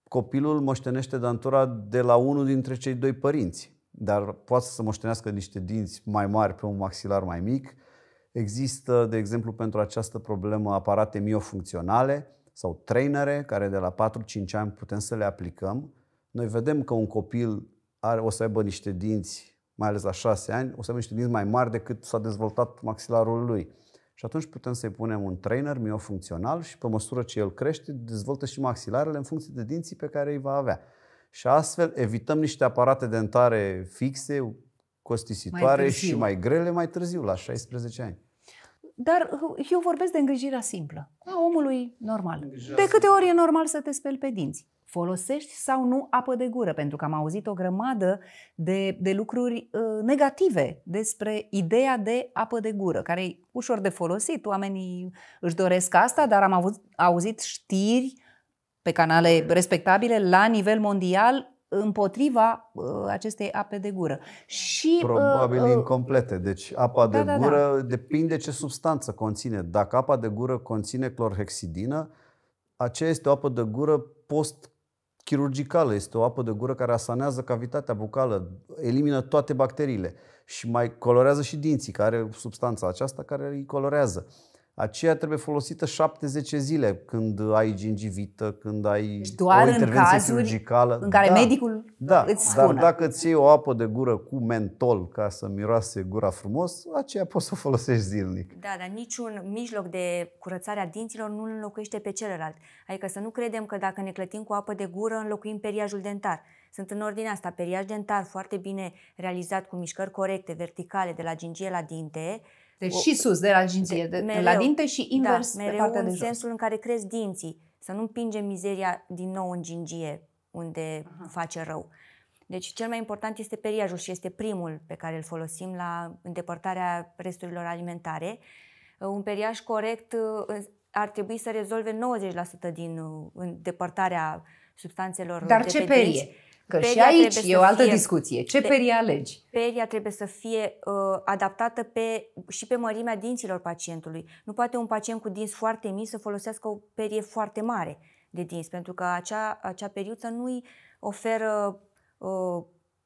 Copilul moștenește dantura de la unul dintre cei 2 părinți, dar poate să moștenească niște dinți mai mari pe un maxilar mai mic. Există, de exemplu, pentru această problemă aparate miofuncționale sau trainere, care de la 4-5 ani putem să le aplicăm. Noi vedem că un copil o să aibă niște dinți, mai ales la 6 ani, o să aibă niște dinți mai mari decât s-a dezvoltat maxilarul lui. Și atunci putem să-i punem un trainer miofuncțional și pe măsură ce el crește, dezvoltă și maxilarele în funcție de dinții pe care îi va avea. Și astfel evităm niște aparate dentare fixe, costisitoare și mai grele mai târziu, la 16 ani. Dar eu vorbesc de îngrijirea simplă, a omului normal. De câte ori e normal să te speli pe dinți? Folosești sau nu apă de gură? Pentru că am auzit o grămadă de lucruri negative despre ideea de apă de gură, care e ușor de folosit. Oamenii își doresc asta, dar am auzit știri pe canale respectabile la nivel mondial împotriva acestei ape de gură. Și, probabil incomplete. Deci apa de gură depinde ce substanță conține. Dacă apa de gură conține clorhexidină, aceea este o apă de gură post-chirurgicală. Este o apă de gură care asanează cavitatea bucală, elimină toate bacteriile și mai colorează și dinții, care are substanța aceasta care îi colorează. Aceea trebuie folosită 7-10 zile când ai gingivită, când ai o intervenție chirurgicală. În care medicul îți spune. Dar dacă îți iei o apă de gură cu mentol ca să miroase gura frumos, aceea poți să o folosești zilnic. Da, dar niciun mijloc de curățare a dinților nu îl înlocuiește pe celălalt. Adică să nu credem că dacă ne clătim cu apă de gură înlocuim periajul dentar. Sunt în ordinea asta, periaj dentar foarte bine realizat cu mișcări corecte, verticale, de la gingie la dinte. Deci și sus, de la gingie, la dinte și invers pe partea de jos. În sensul în care cresc dinții, să nu împingem mizeria din nou în gingie, unde face rău. Deci cel mai important este periajul și este primul pe care îl folosim la îndepărtarea resturilor alimentare. Un periaj corect ar trebui să rezolve 90% din îndepărtarea substanțelor. Dar ce perie? Că și aici e o altă discuție. Ce perie alegi? Peria trebuie să fie adaptată și pe mărimea dinților pacientului. Nu poate un pacient cu dinți foarte mici să folosească o perie foarte mare de dinți, pentru că acea periuță nu îi oferă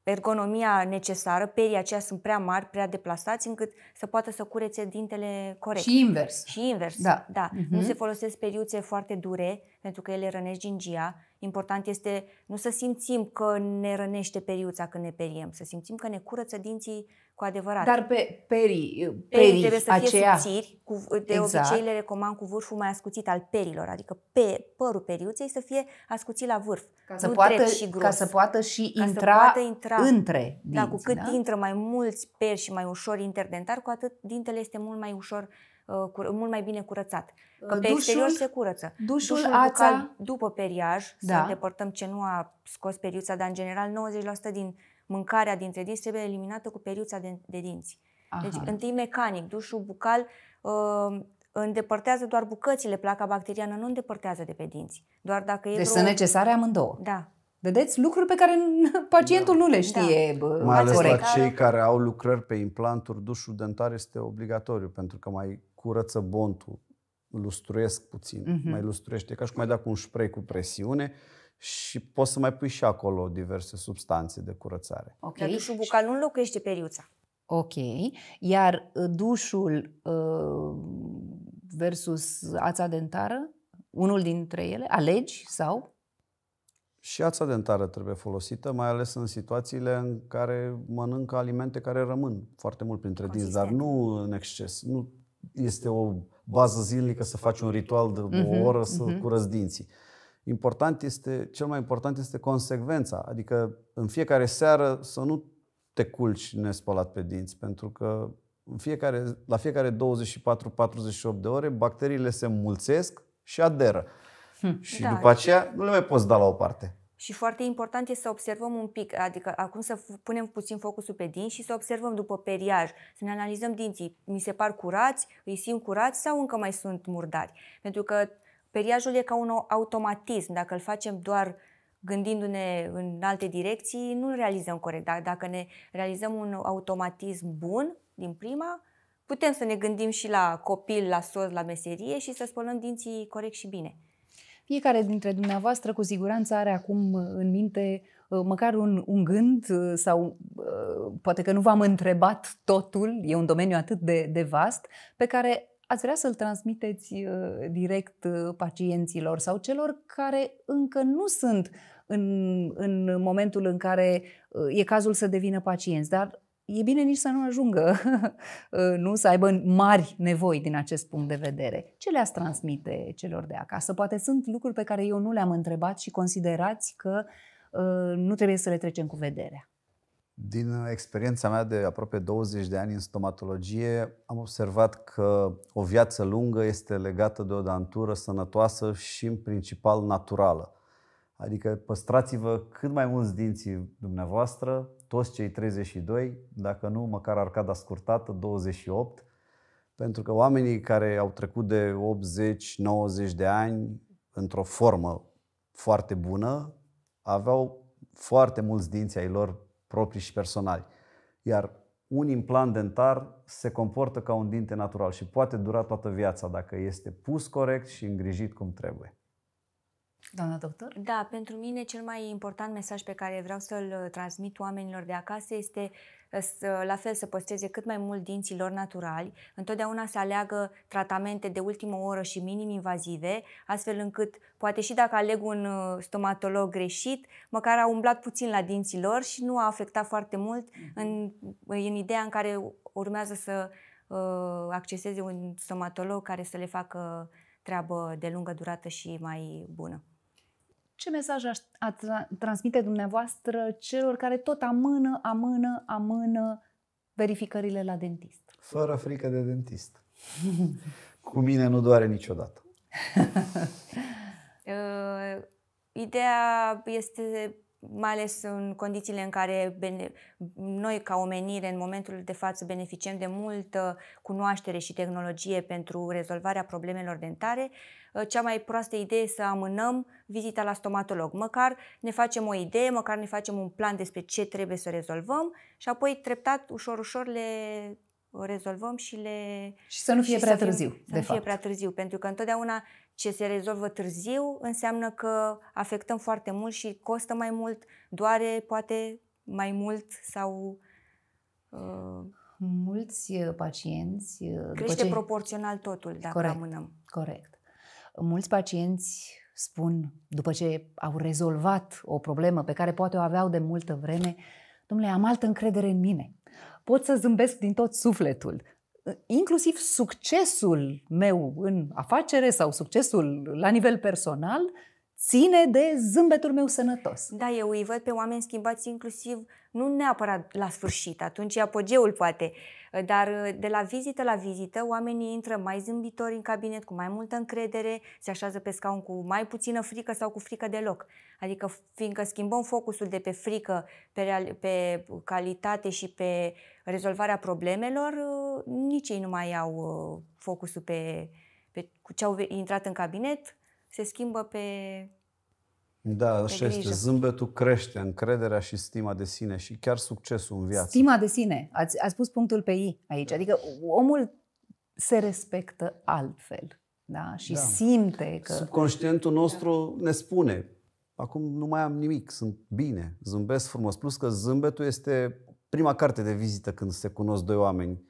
ergonomia necesară. Perii aceia sunt prea mari, prea deplasați, încât să poată să curețe dintele corect. Și invers. Și invers, da. Nu se folosesc periuțe foarte dure, pentru că ele rănesc gingia. Important este nu să simțim că ne rănește periuța când ne periem, să simțim că ne curăță dinții cu adevărat. Dar pe perii trebuie să fie subțiri, de obicei le recomand cu vârful mai ascuțit al perilor, adică părul periuței să fie ascuțit la vârf, ca să poată și intra între dinți. Da, cu cât intră mai mulți peri și mai ușor interdentar, cu atât dintele este mult mai ușor, mult mai bine curățat. Că pe exterior se curăță. Dușul bucal după periaj, să îndepărtăm ce nu a scos periuța, dar în general 90% din mâncarea dintre dinți trebuie eliminată cu periuța de dinți. Deci întâi mecanic, dușul bucal îndepărtează doar bucățile, placa bacteriană nu îndepărtează de pe dinți. Doar dacă e sunt necesare amândouă. Da. Vedeți? Lucruri pe care pacientul nu le știe. Mai ales la cei care au lucrări pe implanturi, dușul dentar este obligatoriu, pentru că mai curăță bontul, lustruiesc puțin, mai lustruiește, ca și cum ai da cu un spray cu presiune și poți să mai pui și acolo diverse substanțe de curățare. Dar dușul bucal nu înlocuiește periuța. Ok. Iar dușul versus ața dentară, unul dintre ele, alegi sau? Și ața dentară trebuie folosită, mai ales în situațiile în care mănâncă alimente care rămân foarte mult printre dinți, dar nu în exces. Nu este o bază zilnică să faci un ritual de o oră să curăți dinții. Cel mai important este consecvența, adică în fiecare seară să nu te culci nespălat pe dinți, pentru că la fiecare 24-48 de ore bacteriile se înmulțesc și aderă. Și după aceea nu le mai poți da la o parte. Și foarte important este să observăm un pic, adică acum să punem puțin focusul pe dinți și să observăm după periaj, să ne analizăm dinții. Mi se par curați, îi simt curați sau încă mai sunt murdari? Pentru că periajul e ca un automatism. Dacă îl facem doar gândindu-ne în alte direcții, nu îl realizăm corect. Dar dacă ne realizăm un automatism bun din prima, putem să ne gândim și la copil, la soț, la meserie și să spălăm dinții corect și bine. Fiecare dintre dumneavoastră cu siguranță are acum în minte măcar un gând sau poate că nu v-am întrebat totul, e un domeniu atât de vast, pe care ați vrea să-l transmiteți direct pacienților sau celor care încă nu sunt în momentul în care e cazul să devină pacienți, dar e bine nici să nu ajungă, nu să aibă mari nevoi din acest punct de vedere. Ce le-ați transmite celor de acasă? Poate sunt lucruri pe care eu nu le-am întrebat și considerați că nu trebuie să le trecem cu vederea. Din experiența mea de aproape 20 de ani în stomatologie, am observat că o viață lungă este legată de o dantură sănătoasă și în principal naturală. Adică păstrați-vă cât mai mulți dinții dumneavoastră, toți cei 32, dacă nu, măcar arcada scurtată, 28, pentru că oamenii care au trecut de 80-90 de ani într-o formă foarte bună, aveau foarte mulți dinți ai lor proprii și personali. Iar un implant dentar se comportă ca un dinte natural și poate dura toată viața dacă este pus corect și îngrijit cum trebuie. Doamna doctor? Da, pentru mine cel mai important mesaj pe care vreau să-l transmit oamenilor de acasă este la fel să păstreze cât mai mult dinții lor naturali, întotdeauna să aleagă tratamente de ultimă oră și minim invazive, astfel încât poate și dacă aleg un stomatolog greșit, măcar a umblat puțin la dinții lor și nu a afectat foarte mult în ideea în care urmează să acceseze un stomatolog care să le facă treabă de lungă durată și mai bună. Ce mesaj ați transmite dumneavoastră celor care tot amână verificările la dentist? Fără frică de dentist. Cu mine nu doare niciodată. Ideea este, mai ales în condițiile în care noi ca omenire în momentul de față beneficiem de multă cunoaștere și tehnologie pentru rezolvarea problemelor dentare, cea mai proastă idee e să amânăm vizita la stomatolog. Măcar ne facem o idee, măcar ne facem un plan despre ce trebuie să rezolvăm și apoi treptat, ușor, ușor le rezolvăm și să nu fie prea târziu, Să nu fie prea târziu, pentru că întotdeauna ce se rezolvă târziu înseamnă că afectăm foarte mult și costă mai mult, doare poate mai mult sau... Mulți pacienți... Crește proporțional totul dacă amânăm. Corect. Mulți pacienți spun, după ce au rezolvat o problemă pe care poate o aveau de multă vreme, domnule, am altă încredere în mine. Pot să zâmbesc din tot sufletul. Inclusiv succesul meu în afacere sau succesul la nivel personal ține de zâmbetul meu sănătos. Da, eu îi văd pe oameni schimbați inclusiv, nu neapărat la sfârșit, atunci e apogeul poate, dar de la vizită la vizită oamenii intră mai zâmbitori în cabinet, cu mai multă încredere, se așează pe scaun cu mai puțină frică sau cu frică deloc. Adică fiindcă schimbăm focusul de pe frică, pe calitate și pe rezolvarea problemelor, nici ei nu mai au focusul pe cu ce au intrat în cabinet, se schimbă pe... Da, așa este. Zâmbetul crește, încrederea și stima de sine și chiar succesul în viață. Stima de sine. Ați pus punctul pe I aici. Adică omul se respectă altfel. Da? Și simte că... Subconștientul nostru ne spune, acum nu mai am nimic, sunt bine, zâmbesc frumos. Plus că zâmbetul este prima carte de vizită când se cunosc doi oameni.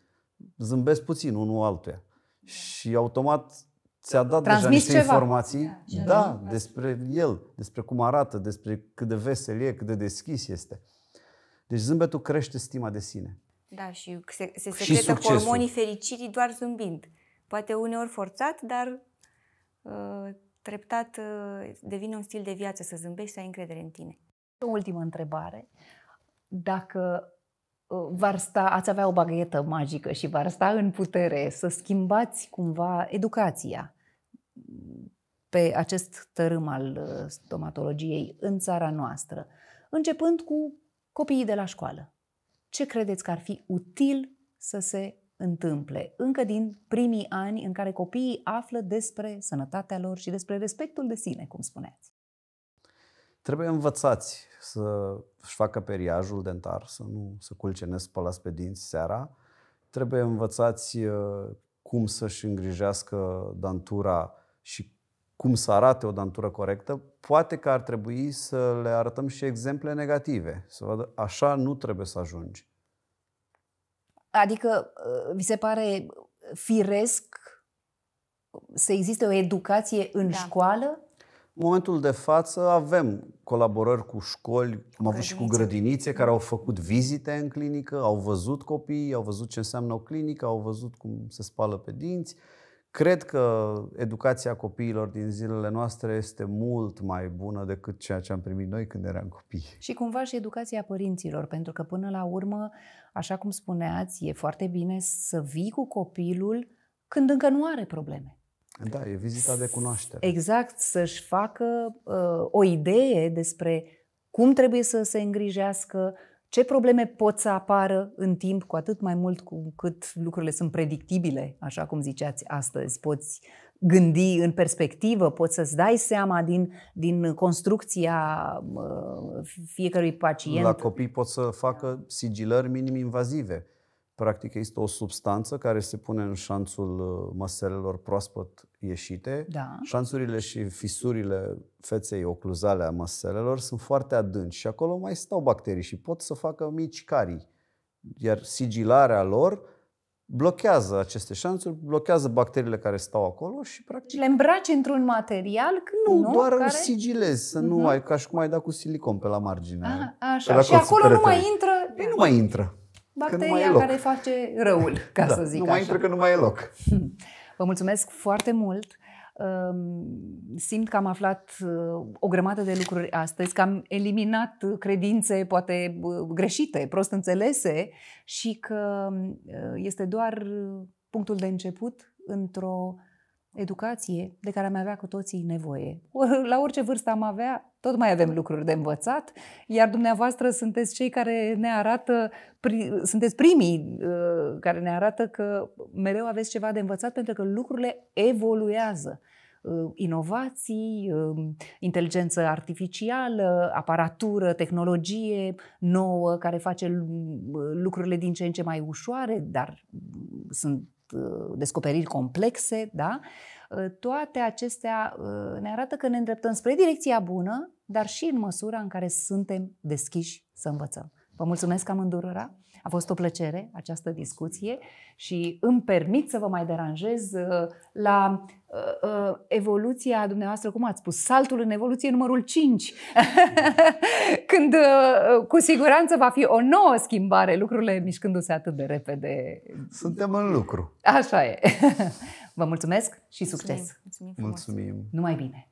Zâmbesc puțin unul altuia. Și automat ți-a dat deja niște informații despre el, despre cum arată, despre cât de vesel e, cât de deschis este. Deci zâmbetul crește stima de sine. Da, și se secretă hormonii fericirii doar zâmbind. Poate uneori forțat, dar treptat devine un stil de viață să zâmbești, să ai încredere în tine. O ultimă întrebare. Dacă ați avea o baghetă magică și v-ar sta în putere să schimbați cumva educația pe acest tărâm al stomatologiei în țara noastră, începând cu copiii de la școală. Ce credeți că ar fi util să se întâmple încă din primii ani în care copiii află despre sănătatea lor și despre respectul de sine, cum spuneați? Trebuie învățați să-și facă periajul dentar, să nu se culce nespălați pe dinți seara. Trebuie învățați cum să-și îngrijească dantura și cum să arate o dantură corectă. Poate că ar trebui să le arătăm și exemple negative, să vadă, așa nu trebuie să ajungi. Adică vi se pare firesc să existe o educație în școală? În momentul de față avem colaborări cu școli, am avut și cu grădinițe care au făcut vizite în clinică, au văzut copiii, au văzut ce înseamnă o clinică, au văzut cum se spală pe dinți. Cred că educația copiilor din zilele noastre este mult mai bună decât ceea ce am primit noi când eram copii. Și cumva și educația părinților, pentru că până la urmă, așa cum spuneați, e foarte bine să vii cu copilul când încă nu are probleme. Da, e vizita de cunoaștere. Exact, să-și facă o idee despre cum trebuie să se îngrijească, ce probleme pot să apară în timp, cu atât mai mult cu cât lucrurile sunt predictibile, așa cum ziceați astăzi. Poți gândi în perspectivă, poți să-ți dai seama din construcția fiecărui pacient. La copii pot să facă sigilări minim-invazive. Practic există o substanță care se pune în șanțul măselelor proaspăt ieșite. Da. Șanțurile și fisurile feței ocluzale a măselelor sunt foarte adânci și acolo mai stau bacterii și pot să facă mici carii. Iar sigilarea lor blochează aceste șanțuri, blochează bacteriile care stau acolo și practic... Le îmbraci într-un material când nu, doar care... îl sigilezi, să nu ai, ca și cum ai dat cu silicon pe la margine. Așa. Și acolo nu mai intră... Păi nu mai intră. Bacteria care face răul, ca să zic nu mai intră că nu mai e loc. Vă mulțumesc foarte mult. Simt că am aflat o grămadă de lucruri astăzi, că am eliminat credințe poate greșite, prost înțelese și că este doar punctul de început într-o educație de care am avea cu toții nevoie. La orice vârstă am avea, tot mai avem lucruri de învățat, iar dumneavoastră sunteți cei care ne arată, sunteți primii care ne arată că mereu aveți ceva de învățat pentru că lucrurile evoluează. Inovații, inteligență artificială, aparatură, tehnologie nouă care face lucrurile din ce în ce mai ușoare, dar sunt descoperiri complexe, da? Toate acestea ne arată că ne îndreptăm spre direcția bună, dar și în măsura în care suntem deschiși să învățăm. Vă mulțumesc amândurora, a fost o plăcere această discuție și îmi permit să vă mai deranjez la evoluția dumneavoastră, cum ați spus, saltul în evoluție numărul 5, când cu siguranță va fi o nouă schimbare, lucrurile mișcându-se atât de repede. Suntem în lucru. Așa e. Vă mulțumesc și succes! Mulțumim! Numai bine!